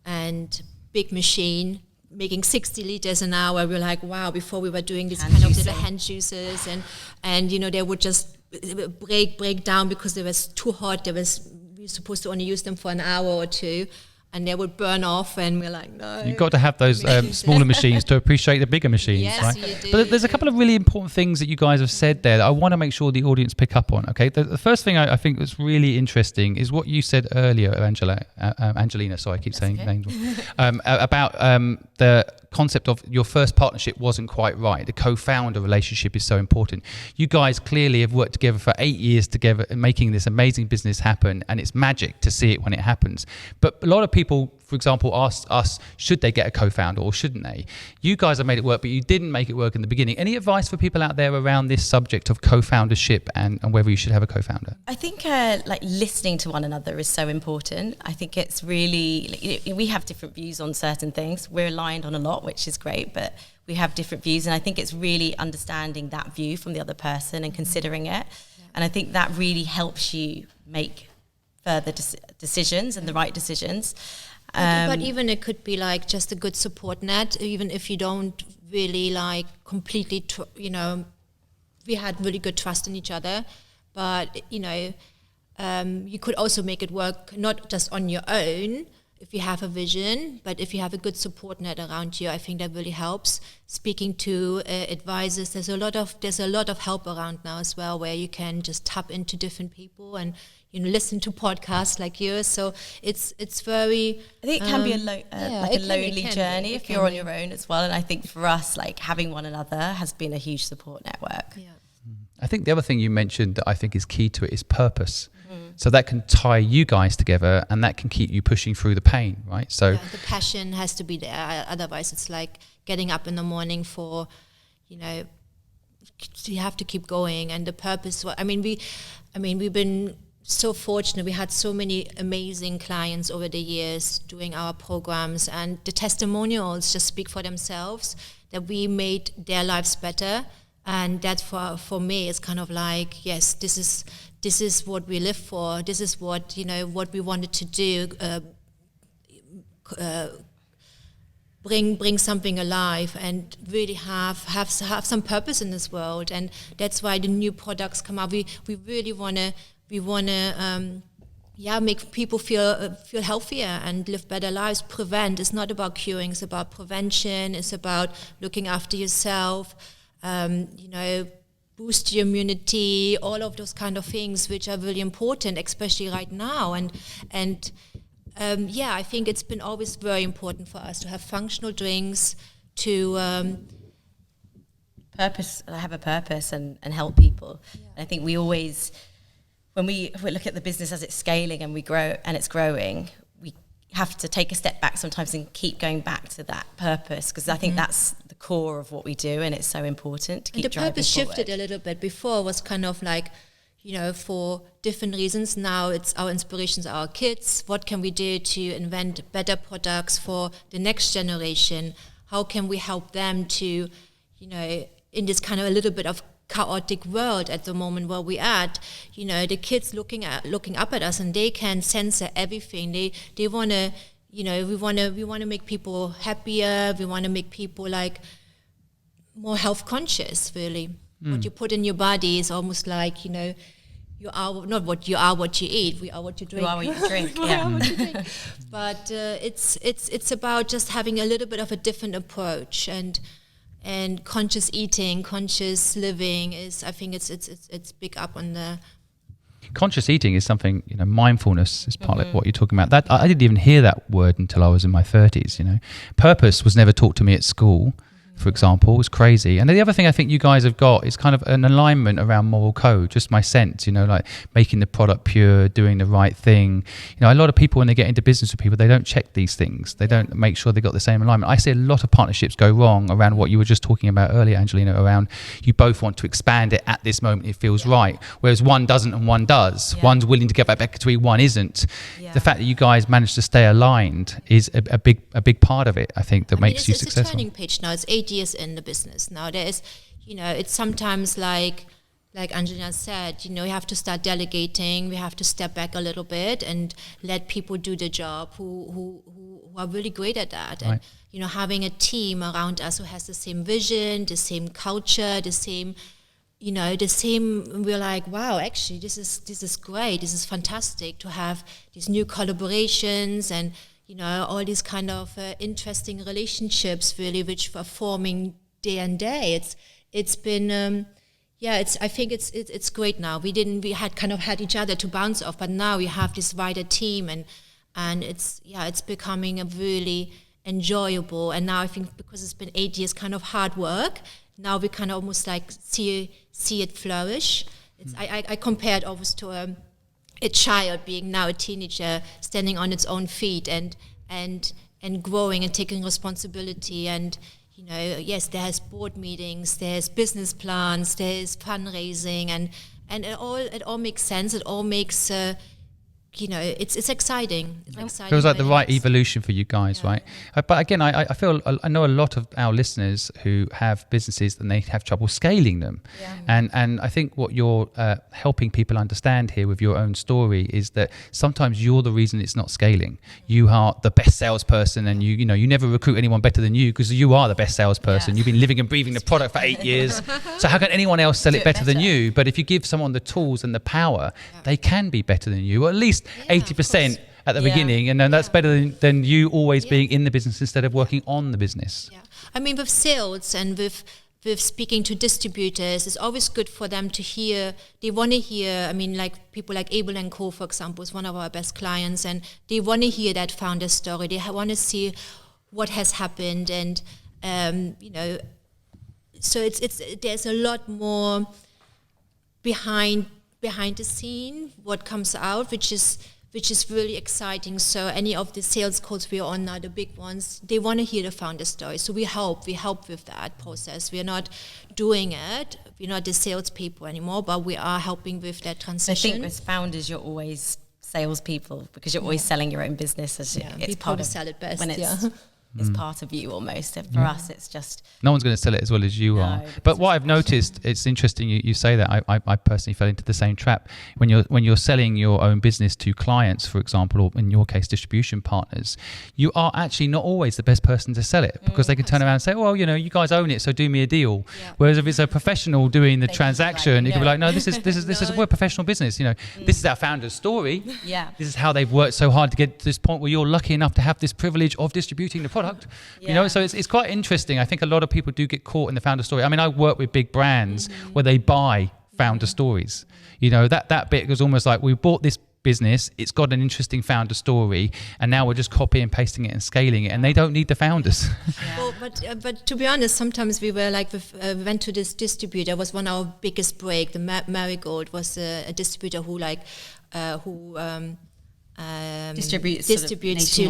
S3: and big machine making 60 liters an hour. We were like, wow. Before we were doing these kind of little hand juices, and they would just break down because they was too hot. We were supposed to only use them for an hour or two, and they would burn off, and we're like, no.
S1: You've got to have those smaller machines to appreciate the bigger machines,
S3: yes,
S1: right?
S3: You do.
S1: But there's a couple of really important things that you guys have said there that I want to make sure the audience pick up on, okay? The first thing I think that's really interesting is what you said earlier, Angelina, sorry, I keep saying names wrong, about the concept of your first partnership wasn't quite right. The co-founder relationship is so important. You guys clearly have worked together for 8 years together, making this amazing business happen, and it's magic to see it when it happens. But a lot of people, for example, ask us, should they get a co-founder or shouldn't they? You guys have made it work, but you didn't make it work in the beginning. Any advice for people out there around this subject of co-foundership and whether you should have a co-founder?
S2: I think like listening to one another is so important. I think it's really, we have different views on certain things. We're aligned on a lot, which is great, but we have different views. And I think it's really understanding that view from the other person and considering it. And I think that really helps you make further decisions and the right decisions.
S3: But even it could be like just a good support net, even if you don't really like completely, we had really good trust in each other, but you could also make it work not just on your own if you have a vision, but if you have a good support net around you, I think that really helps. Speaking to advisors, there's a lot of help around now as well, where you can just tap into different people and listen to podcasts like yours. So it's very.
S2: I think it can be a lonely journey if you're on your own as well. And I think for us, like having one another has been a huge support network.
S3: Yeah.
S1: I think the other thing you mentioned that I think is key to it is purpose. So that can tie you guys together, and that can keep you pushing through the pain, right? So
S3: the passion has to be there. Otherwise, it's like getting up in the morning for, you have to keep going. And the purpose. We've been so fortunate. We had so many amazing clients over the years doing our programs, and the testimonials just speak for themselves, that we made their lives better. And that for me is kind of like, yes, this is what we live for. This is what what we wanted to do. Bring something alive and really have some purpose in this world. And that's why the new products come out. We really wanna make people feel healthier and live better lives. Prevent. It's not about curing. It's about prevention. It's about looking after yourself. Boost your immunity, all of those kind of things which are really important, especially right now. And I think it's been always very important for us to have functional drinks, to
S2: have a purpose and help people. And I think we always, when we look at the business as it's scaling and we grow and it's growing, we have to take a step back sometimes and keep going back to that purpose, because I think that's the core of what we do, and it's so important to keep driving forward.
S3: The purpose shifted a little bit. Before was kind of like, for different reasons. Now it's our inspirations are our kids. What can we do to invent better products for the next generation? How can we help them to, in this kind of a little bit of chaotic world at the moment where we're at, the kids looking up at us, and they can censor everything. They want to, we want to make people happier. We want to make people like more health conscious, really. What you put in your body is almost like, you are not what you are, what you eat. We are what you drink.
S2: You are what you drink.
S3: We are what you drink. But it's about just having a little bit of a different approach, and conscious eating, conscious living is, I think it's big up on the.
S1: Conscious eating is something, mindfulness is part of what you're talking about. That I didn't even hear that word until I was in my 30s. Purpose was never taught to me at school, for example. It was crazy. And the other thing I think you guys have got is kind of an alignment around moral code, just my sense, like making the product pure, doing the right thing. A lot of people, when they get into business with people, they don't check these things. They don't make sure they got the same alignment. I see a lot of partnerships go wrong around what you were just talking about earlier, Angelina, around you both want to expand it at this moment, it feels right, whereas one doesn't and one does. One's willing to get back to where one isn't. The fact that you guys managed to stay aligned is a big part of it, I think, that makes you successful.
S3: It's a turning page now. It's 8 years in the business now. There is, it's sometimes like Angelina said, you have to start delegating. We have to step back a little bit and let people do the job who are really great at that.
S1: Right.
S3: And having a team around us who has the same vision, the same culture, the same. We're like, wow, actually, this is great. This is fantastic to have these new collaborations and. All these kind of interesting relationships, really, which are forming day and day. It's been, I think it's great now. We had each other to bounce off, but now we have this wider team, and it's becoming a really enjoyable. And now I think because it's been 8 years kind of hard work, now we kind of almost like see it flourish. I compare it always to a child being now a teenager, standing on its own feet and growing and taking responsibility. And yes, there's board meetings, there's business plans, there's fundraising, and it all makes sense. It all makes it's exciting. It's exciting.
S1: Feels like the right evolution for you guys, right? But again, I know a lot of our listeners who have businesses and they have trouble scaling them. And I think what you're helping people understand here with your own story is that sometimes you're the reason it's not scaling. You are the best salesperson, and you never recruit anyone better than you, because you are the best salesperson. You've been living and breathing the product for 8 years. So how can anyone else sell it better than you? But if you give someone the tools and the power, they can be better than you, or at least 80% at the beginning, and then that's better than you always being in the business instead of working on the business.
S3: I mean, with sales and with speaking to distributors, it's always good for them to hear. They want to hear. I mean, like people like Abel & Co, for example, is one of our best clients, and they want to hear that founder story. They want to see what has happened, and so it's there's a lot more behind behind the scene, what comes out, which is really exciting. So any of the sales calls we are on now, the big ones, they want to hear the founder story. So we help with that process. We are not doing it. We're not the salespeople anymore, but we are helping with that transition.
S2: I think as founders, you're always salespeople because you're always selling your own business. It's part of
S3: sell it best.
S2: When it's part of you almost. And for us, it's just...
S1: No one's going to sell it as well as you are. But what I've noticed, it's interesting you say that. I personally fell into the same trap. When you're selling your own business to clients, for example, or in your case, distribution partners, you are actually not always the best person to sell it because they can turn around and say, well, you guys own it, so do me a deal. Yeah. Whereas if it's a professional doing the transaction, you can be like, no, this is we're a professional business. This is our founder's story.
S2: Yeah.
S1: This is how they've worked so hard to get to this point where you're lucky enough to have this privilege of distributing the product. So it's quite interesting. I think a lot of people do get caught in the founder story. I mean, I work with big brands where they buy founder stories. That bit was almost like we bought this business, it's got an interesting founder story, and now we're just copying and pasting it and scaling it, and they don't need the founders.
S3: Well, but to be honest, sometimes we were like, we went to this distributor. It was one of our biggest break. The Marigold was a distributor who distributes to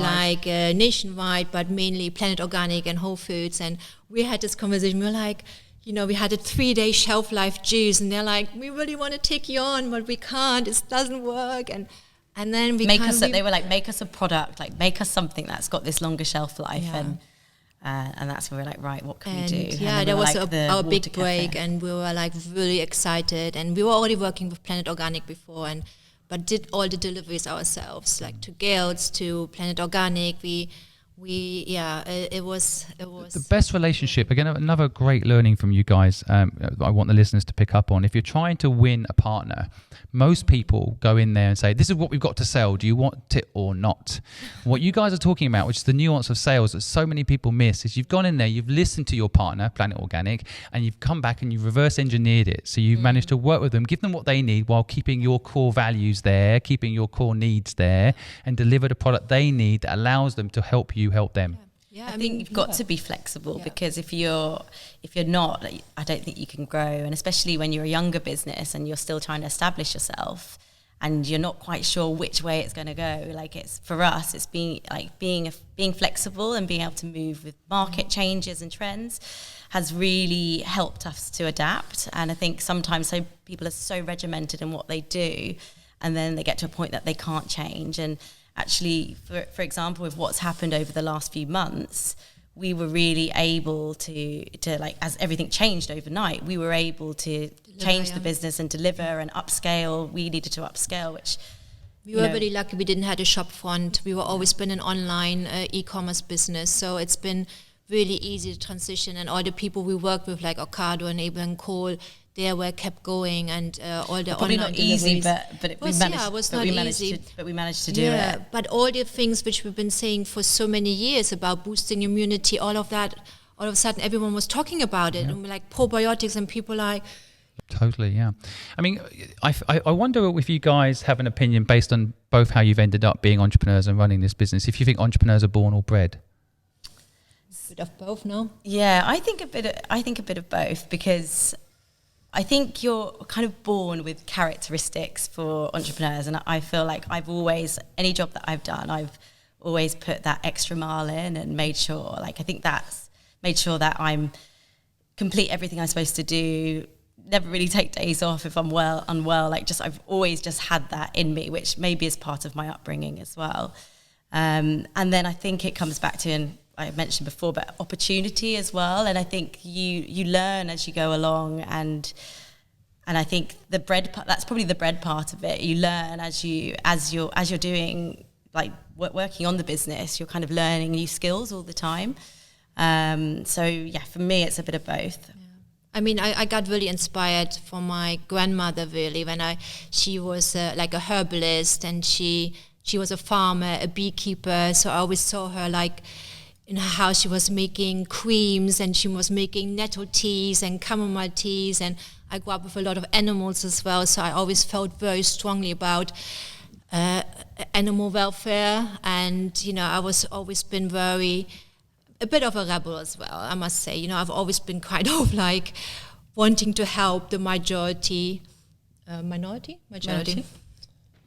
S3: nationwide, but mainly Planet Organic and Whole Foods. And we had this conversation. We were like, we had a 3-day shelf life juice, and they're like, we really want to take you on, but we can't. It doesn't work. And then they
S2: were like, make us a product, like make us something that's got this longer shelf life. Yeah. And that's where we're like, right, what can we do?
S3: Yeah, that was our big break, and we were like really excited. And we were already working with Planet Organic before, but did all the deliveries ourselves, like to Gales, to Planet Organic. It was
S1: the best relationship. Again, another great learning from you guys. I want the listeners to pick up on. If you're trying to win a partner, most people go in there and say, this is what we've got to sell. Do you want it or not? What you guys are talking about, which is the nuance of sales that so many people miss, is you've gone in there, you've listened to your partner, Planet Organic, and you've come back and you've reverse engineered it. So you've managed to work with them, give them what they need while keeping your core values there, keeping your core needs there, and deliver the product they need that allows them to help you help them.
S2: Yeah, I think you've got to be flexible because if you're not, I don't think you can grow. And especially when you're a younger business and you're still trying to establish yourself and you're not quite sure which way it's going to go. Like for us, it's being flexible and being able to move with market changes and trends has really helped us to adapt. And I think sometimes people are so regimented in what they do, and then they get to a point that they can't change. And actually, for example, with what's happened over the last few months, we were really able to like, as everything changed overnight, we were able to change the business and deliver and upscale. We needed to upscale, which...
S3: We were really lucky we didn't have a shop front. We were always been an online e-commerce business, so it's been really easy to transition. And all the people we work with, like Ocado and Abel and Cole, they were kept going, and all the
S2: probably
S3: online
S2: not easy,
S3: but
S2: we managed to do it.
S3: But all the things which we've been saying for so many years about boosting immunity, all of that, all of a sudden everyone was talking about it, and we're like probiotics, and people like.
S1: Totally, yeah. I mean, I wonder if you guys have an opinion based on both how you've ended up being entrepreneurs and running this business. If you think entrepreneurs are born or bred.
S3: A bit of both, no?
S2: Yeah, I think a bit of both, because I think you're kind of born with characteristics for entrepreneurs, and I feel like any job that I've done, I've always put that extra mile in and made sure that I'm complete everything I'm supposed to do, never really take days off if I'm unwell. I've always just had that in me, which maybe is part of my upbringing as well. And then I think it comes back to, and I mentioned before, but opportunity as well. And I think you learn as you go along, and I think the bread part, that's probably the bread part of it. You learn as you're doing, like working on the business, you're kind of learning new skills all the time. So yeah, for me, it's a bit of both. Yeah.
S3: I mean, I got really inspired from my grandmother, really, when she was like a herbalist, and she was a farmer, a beekeeper. So I always saw her like in her house. She was making creams, and she was making nettle teas and chamomile teas. And I grew up with a lot of animals as well, so I always felt very strongly about animal welfare. And I was always been a bit of a rebel as well, I must say. I've always been kind of like wanting to help the majority Majority.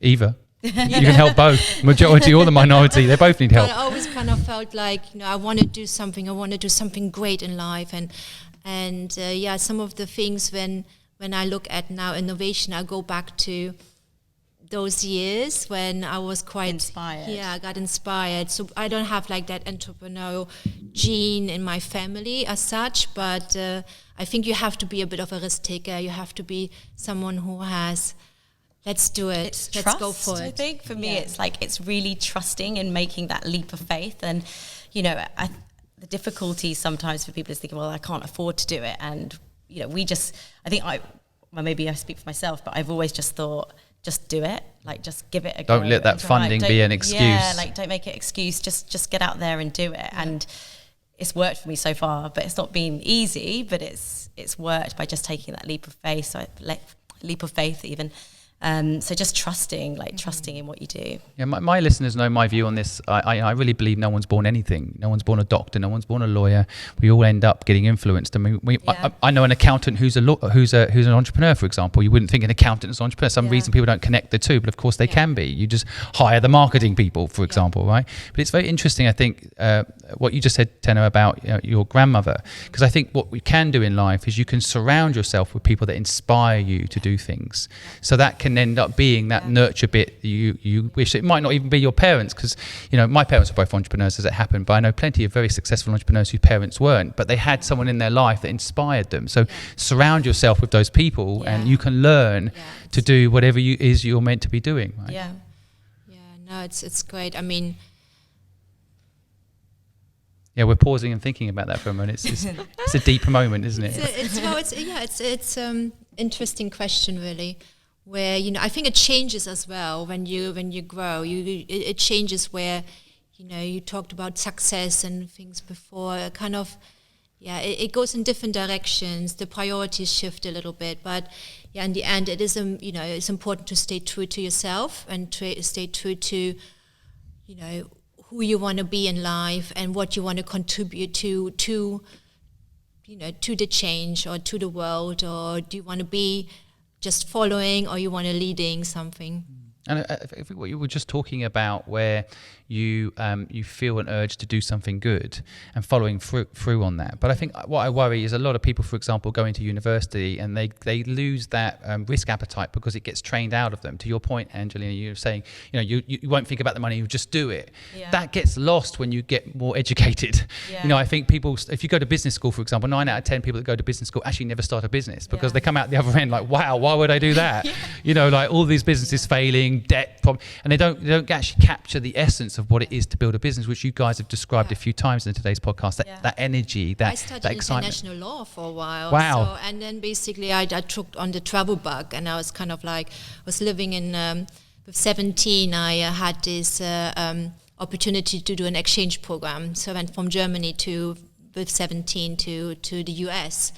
S1: Either. You can help both, majority or the minority. They both need help.
S3: But I always kind of felt like, I want to do something. I want to do something great in life. And some of the things when I look at now innovation, I go back to those years when I was quite
S2: inspired.
S3: Yeah, I got inspired. So I don't have like that entrepreneurial gene in my family as such, but I think you have to be a bit of a risk taker. You have to be someone who has, let's do it.
S2: It's
S3: let's
S2: trust,
S3: go for it.
S2: I think for me, it's really trusting and making that leap of faith. And the difficulty sometimes for people is thinking, well, I can't afford to do it. And maybe I speak for myself, but I've always just thought, just do it, like just give it a go.
S1: Don't let that funding be an excuse.
S2: Yeah, like don't make it an excuse. Just get out there and do it. Yeah. And it's worked for me so far, but it's not been easy. But it's worked by just taking that leap of faith. Leap of faith even. So just trusting in what you do. Yeah,
S1: my listeners know my view on this. I really believe no one's born anything. No one's born a doctor. No one's born a lawyer. We all end up getting influenced. I mean, I know an accountant who's an entrepreneur, for example. You wouldn't think an accountant is an entrepreneur. Some reason people don't connect the two, but of course they can be. You just hire the marketing people, for example, right? But it's very interesting, I think, what you just said, Tenna, about your grandmother, because I think what we can do in life is you can surround yourself with people that inspire you to do things. So that can end up being that nurture bit you wish. It might not even be your parents, because my parents were both entrepreneurs as it happened, but I know plenty of very successful entrepreneurs whose parents weren't, but they had someone in their life that inspired them. So surround yourself with those people and you can learn to do whatever you're meant to be doing, right?
S3: No, it's great. I mean,
S1: we're pausing and thinking about that for a moment. It's a deep moment, isn't it?
S3: It's interesting question, really. Where I think it changes as well when you grow. It changes where you talked about success and things before. It goes in different directions. The priorities shift a little bit, but in the end, it is it's important to stay true to yourself and stay true to who you want to be in life and what you want to contribute to the change or to the world, or do you want to be just following, or you want to leading something?
S1: And what you were just talking about, where you feel an urge to do something good and following through on that. But I think what I worry is a lot of people, for example, go into university and they lose that risk appetite because it gets trained out of them. To your point, Angelina, you were saying, you won't think about the money, you just do it. Yeah. That gets lost when you get more educated. Yeah. I think people, if you go to business school, for example, 9 out of 10 people that go to business school actually never start a business, because they come out the other end like, wow, why would I do that? Like all these businesses failing, debt problem, and they don't actually capture the essence of what it is to build a business, which you guys have described a few times in today's podcast. That energy, that excitement. I studied international
S3: law for a while.
S1: Wow!
S3: And then basically I took on the travel bug, and I was kind of like, was living in with 17. I had this opportunity to do an exchange program. So I went from Germany with 17 to the US,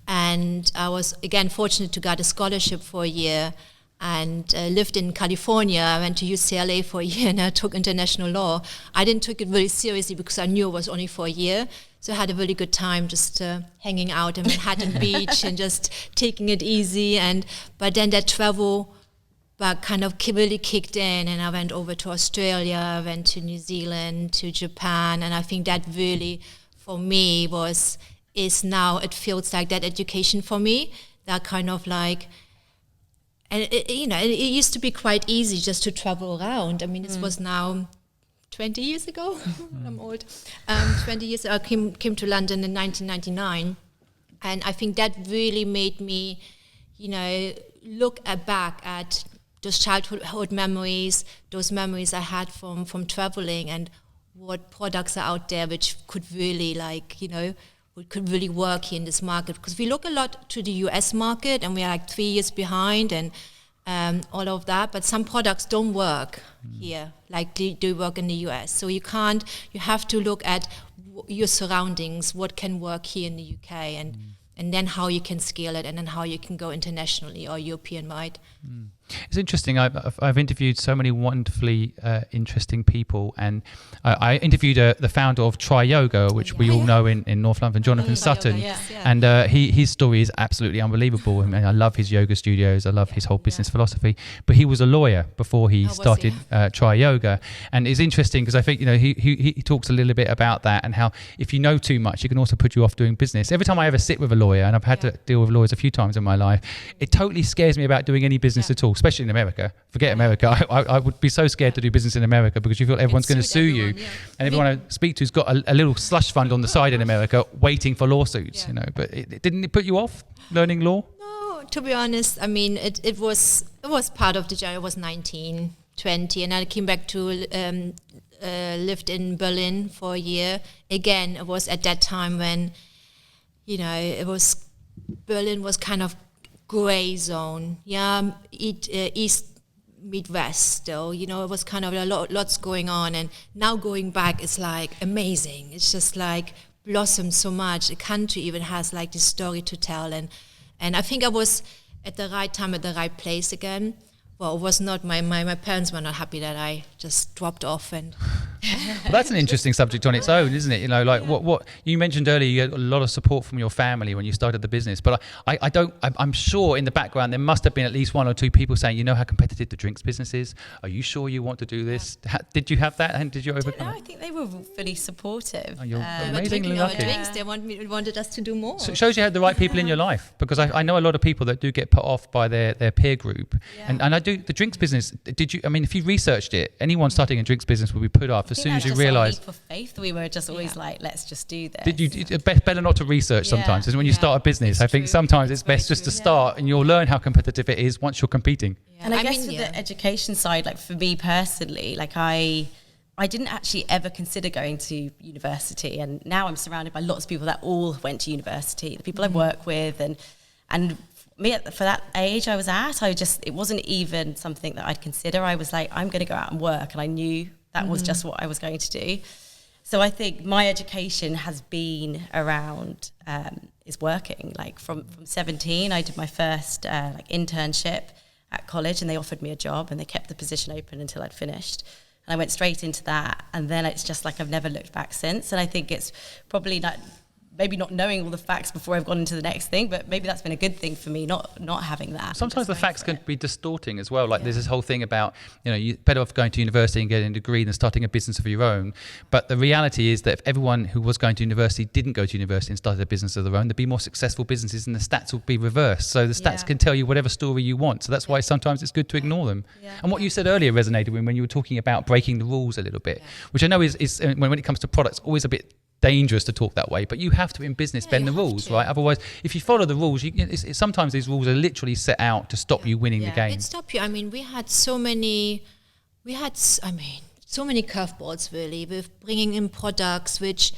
S3: and I was again fortunate to get a scholarship for a year. And lived in California. I went to UCLA for a year, and I took international law. I didn't take it very seriously because I knew it was only for a year. So I had a really good time just hanging out in Manhattan Beach and just taking it easy. But then that travel bug kind of really kicked in, and I went over to Australia, I went to New Zealand, to Japan, and I think that really, for me, is now, it feels like that education for me, that kind of like. And it used to be quite easy just to travel around. I mean, this was now 20 years ago. I'm old. 20 years ago, I came to London in 1999, and I think that really made me, look back at those childhood memories, those memories I had from traveling, and what products are out there which could really could really work here in this market, because we look a lot to the US market and we are like 3 years behind and all of that, but some products don't work here like they do work in the US. So you have to look at your surroundings, what can work here in the UK, and then how you can scale it, and then how you can go internationally or European-wide.
S1: It's interesting. I've interviewed so many wonderfully interesting people, and I interviewed the founder of Try Yoga, which we all know in North London, Jonathan Sutton, and his story is absolutely unbelievable. I mean, I love his yoga studios. I love his whole business philosophy. But he was a lawyer before he started Try Yoga, and it's interesting because I think he talks a little bit about that and how if you know too much, it can also put you off doing business. Every time I ever sit with a lawyer, and I've had to deal with lawyers a few times in my life, it totally scares me about doing any business at all. Especially in America. Forget America. I would be so scared to do business in America because you feel everyone's going to sue you, and everyone I speak to's got a little slush fund on the side in America waiting for lawsuits. But didn't it put you off learning law?
S3: No, to be honest, I mean it was part of the journey. I was 19, 20, and I came back to lived in Berlin for a year. Again, it was at that time when Berlin was kind of gray zone, east meet west still, it was kind of lots going on, and now going back it's like amazing. It's just like blossomed so much. The country even has like this story to tell, and I think I was at the right time at the right place again. Well, it was not my parents were not happy that I just dropped off. And
S1: well, that's an interesting subject on its own, isn't it? What you mentioned earlier, you had a lot of support from your family when you started the business. But I'm sure in the background there must have been at least one or two people saying, how competitive the drinks business is. Are you sure you want to do this? Did you have that? And did you overcome it?
S2: I think they were fully supportive.
S1: Oh, you're amazingly
S3: lucky.
S1: lucky.
S3: Drinks, they wanted us to do more.
S1: So it shows you had the right people in your life, because I know a lot of people that do get put off by their peer group. And I do the drinks business. If you researched it, anyone starting a drinks business will be put off as soon as you realise.
S2: For faith, we were just always like, let's just do this.
S1: It's better not to research sometimes. Because when you start a business, I think sometimes it's best just to start, and you'll learn how competitive it is once you're competing.
S2: And I guess the education side, like for me personally, like I didn't actually ever consider going to university, and now I'm surrounded by lots of people that all went to university. The people I work with, and me for that age I was at, it wasn't even something that I'd consider. I was like, I'm going to go out and work, and I knew that was just what I was going to do. So I think my education has been around is working. Like from 17, I did my first internship at college, and they offered me a job, and they kept the position open until I'd finished. And I went straight into that, and then it's just like I've never looked back since. And I think it's probably maybe not knowing all the facts before I've gone into the next thing, but maybe that's been a good thing for me, not having that.
S1: Sometimes the facts can be distorting as well. Like there's this whole thing about, you're better off going to university and getting a degree than starting a business of your own. But the reality is that if everyone who was going to university didn't go to university and started a business of their own, there'd be more successful businesses, and the stats will be reversed. So the stats can tell you whatever story you want. So that's why sometimes it's good to ignore them. And what you said earlier resonated when you were talking about breaking the rules a little bit, which I know is when it comes to products, always a bit dangerous to talk that way, but you have to in business bend the rules, right? Otherwise, if you follow the rules, sometimes these rules are literally set out to stop you winning the game.
S3: It stopped you. I mean, we had so many curveballs really with bringing in products which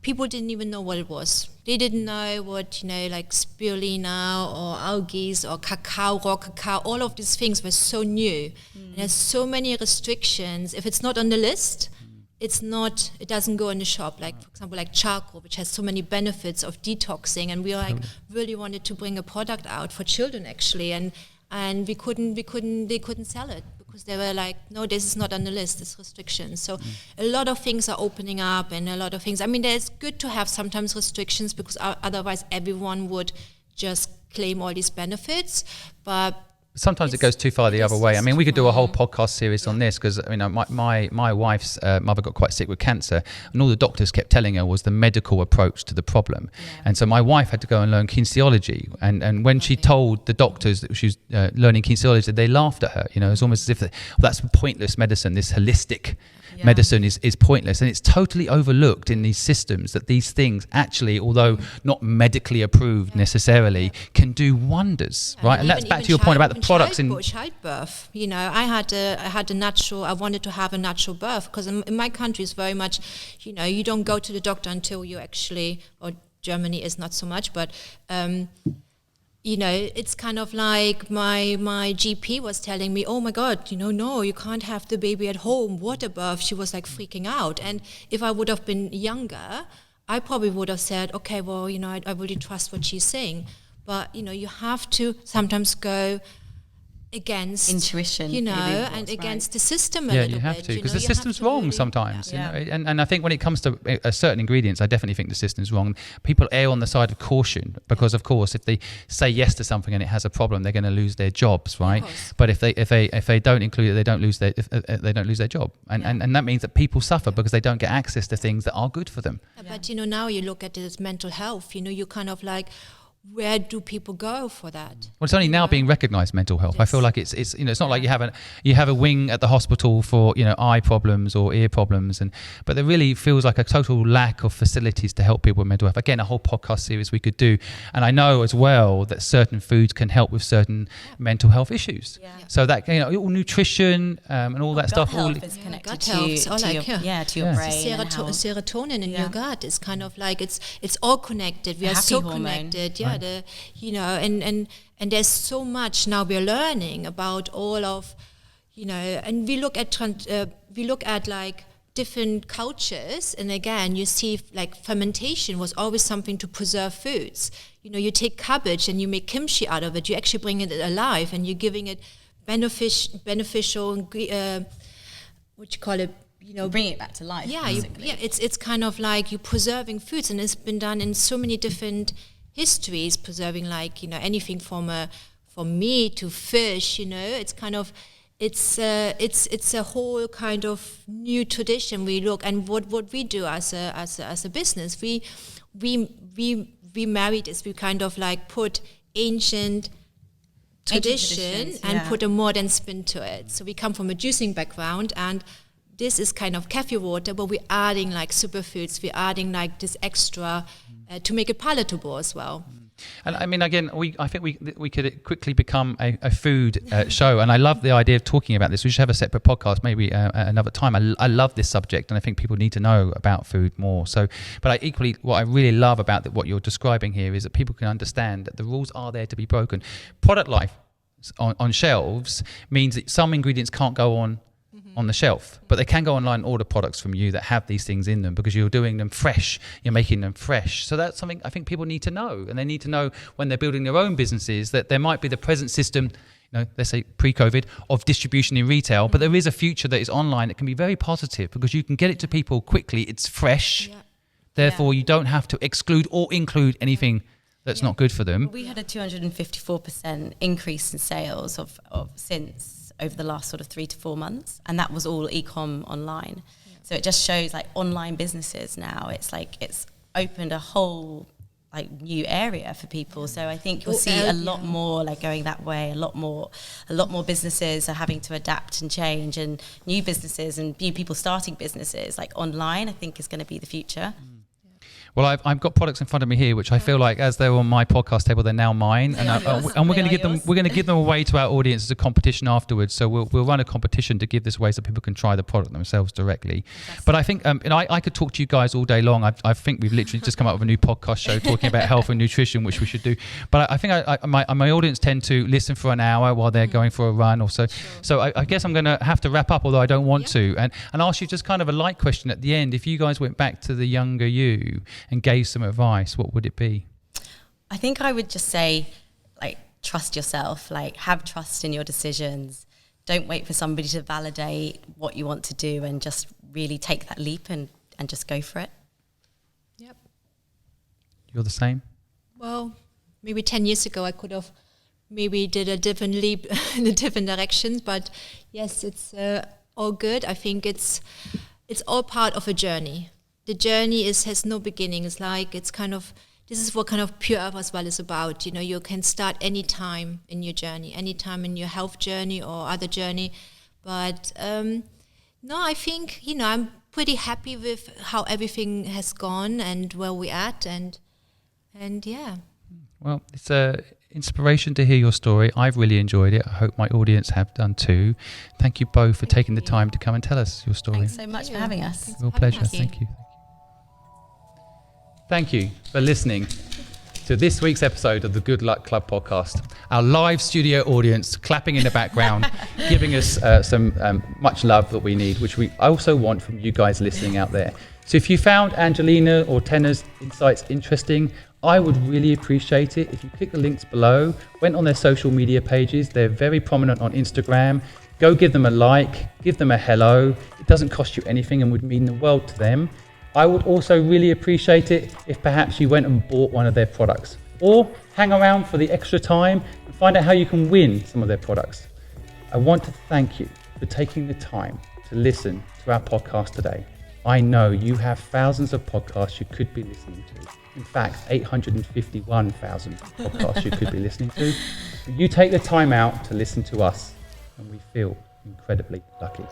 S3: people didn't even know what it was. They didn't know what, like spirulina or algae or cacao, raw cacao, all of these things were so new. And there's so many restrictions. If it's not on the list, it doesn't go in the shop. Like, for example, like charcoal, which has so many benefits of detoxing, and we really wanted to bring a product out for children actually, and they couldn't sell it because they were like, no, this is not on the list, it's restrictions. So a lot of things are opening up, and a lot of things, it's good to have sometimes restrictions because otherwise everyone would just claim all these benefits, but
S1: sometimes it goes too far the other way. We could do a whole podcast series on this because my wife's mother got quite sick with cancer, and all the doctors kept telling her was the medical approach to the problem. And so my wife had to go and learn kinesiology, and when she told the doctors that she was learning kinesiology, they laughed at her. It's almost as if that's pointless medicine. This holistic medicine is pointless, and it's totally overlooked in these systems that these things actually, although not medically approved necessarily, can do wonders, right? And that's back to your point about the products in
S3: childbirth. I wanted to have a natural birth because in my country it's very much, you don't go to the doctor until you actually, or Germany is not so much, but it's kind of like my GP was telling me, oh my God, no, you can't have the baby at home, water birth. She was like freaking out. And if I would have been younger, I probably would have said, okay, well, I really trust what she's saying. But, you have to sometimes go against
S2: intuition,
S3: you know,
S2: and
S3: and against the system a
S1: Yeah,
S3: little
S1: you have
S3: bit.
S1: to, because
S3: know,
S1: the
S3: you have
S1: system's
S3: to
S1: wrong
S3: really-
S1: sometimes.
S2: Yeah.
S1: You know? And I think when it comes to certain ingredients, I definitely think the system's wrong. People err on the side of caution because, of course, if they say yes to something and it has a problem, they're going to lose their jobs, right?
S3: course.
S1: But if they don't include it, they don't lose their job, and that means that people suffer because they don't get access to things that are good for them.
S3: But you know, now you look at this mental health. You know, you kind of like, where do people go for that?
S1: Well, it's only now being recognised, mental health. I feel like it's you know, it's not like you have a wing at the hospital for, you know, eye problems or ear problems, but there really feels like a total lack of facilities to help people with mental health. Again, a whole podcast series we could do, and I know as well that certain foods can help with certain mental health issues.
S2: Yeah.
S1: So that, you know, all nutrition and all that
S2: Gut
S1: stuff. All
S2: health is connected
S3: gut
S2: to,
S3: health, or
S2: to
S3: like,
S2: your,
S3: yeah.
S2: to your
S1: Yeah.
S2: brain. and how-
S3: Serotonin in
S2: Yeah.
S3: your gut is kind of like it's all connected. We
S2: A
S3: are
S2: happy
S3: so
S2: hormone.
S3: connected. Yeah, you know, and there's so much now we're learning about all of, you know, and we look at like different cultures, and again you see like fermentation was always something to preserve foods. You know, you take cabbage and you make kimchi out of it. You actually bring it alive, and you're giving it beneficial what you call it, you know,
S2: bring it back to life.
S3: yeah,
S2: basically.
S3: it's kind of like you're preserving foods, and it's been done in so many different histories, preserving, like, you know, anything from meat to fish. You know, it's kind of it's a whole kind of new tradition. We look, and what we do as a business, we married is we kind of like put ancient tradition
S2: traditions,
S3: and
S2: yeah.
S3: put a modern spin to it. So we come from a juicing background, and this is kind of kefir water, but we're adding like superfoods, we're adding like this extra to make it palatable as well.
S1: And I mean, again, I think we could quickly become a food show, and I love the idea of talking about this. We should have a separate podcast, maybe another time. I love this subject, and I think people need to know about food more. So, but what I really love about what you're describing here is that people can understand that the rules are there to be broken. Product life on shelves means that some ingredients can't go on the shelf, but they can go online and order products from you that have these things in them because you're doing them fresh, you're making them fresh. So that's something I think people need to know, and they need to know when they're building their own businesses that there might be the present system, you know, let's say pre-COVID, of distribution in retail, but there is a future that is online that can be very positive because you can get it to people quickly, it's fresh, therefore you don't have to exclude or include anything that's not good for them.
S2: We had a 254% increase in sales of since over the last sort of 3 to 4 months, and that was all e-com online. So it just shows like online businesses now, it's like it's opened a whole like new area for people. So I think you'll see a lot more like going that way. A lot more businesses are having to adapt and change, and new businesses and new people starting businesses like online, I think is going to be the future.
S1: Well, I've got products in front of me here, which I feel like, as they're on my podcast table, they're now mine, and we're going to give them. We're going to give them away to our audience as a competition afterwards. So we'll run a competition to give this away so people can try the product themselves directly. But I think, and I could talk to you guys all day long. I think we've literally just come up with a new podcast show talking about health and nutrition, which we should do. But I think my audience tend to listen for an hour while they're going for a run or so. Sure. So I guess I'm going to have to wrap up, although I don't want to, and ask you just kind of a light question at the end. If you guys went back to the younger you and gave some advice, what would it be?
S2: I think I would just say, like, trust yourself, like have trust in your decisions. Don't wait for somebody to validate what you want to do, and just really take that leap and just go for it.
S3: Yep.
S1: You're the same?
S3: Well, maybe 10 years ago I could have maybe did a different leap in a different direction, but yes, it's all good. I think it's all part of a journey. The journey has no beginning. It's like, it's kind of, this is what kind of Purearth as well is about. You know, you can start any time in your journey, any time in your health journey or other journey. But no, I think, you know, I'm pretty happy with how everything has gone and where we're at, and yeah.
S1: Well, it's a inspiration to hear your story. I've really enjoyed it. I hope my audience have done too. Thank you both for taking the time to come and tell us your story.
S2: Thanks so much for having us.
S1: Real pleasure. Thank you. Thank you for listening to this week's episode of the Good Luck Club podcast. Our live studio audience clapping in the background, giving us some much love that we need, which we also want from you guys listening out there. So if you found Angelina or Tenna's insights interesting, I would really appreciate it if you click the links below, went on their social media pages. They're very prominent on Instagram. Go give them a like, give them a hello. It doesn't cost you anything and would mean the world to them. I would also really appreciate it if perhaps you went and bought one of their products, or hang around for the extra time and find out how you can win some of their products. I want to thank you for taking the time to listen to our podcast today. I know you have thousands of podcasts you could be listening to. In fact, 851,000 podcasts you could be listening to. But you take the time out to listen to us, and we feel incredibly lucky.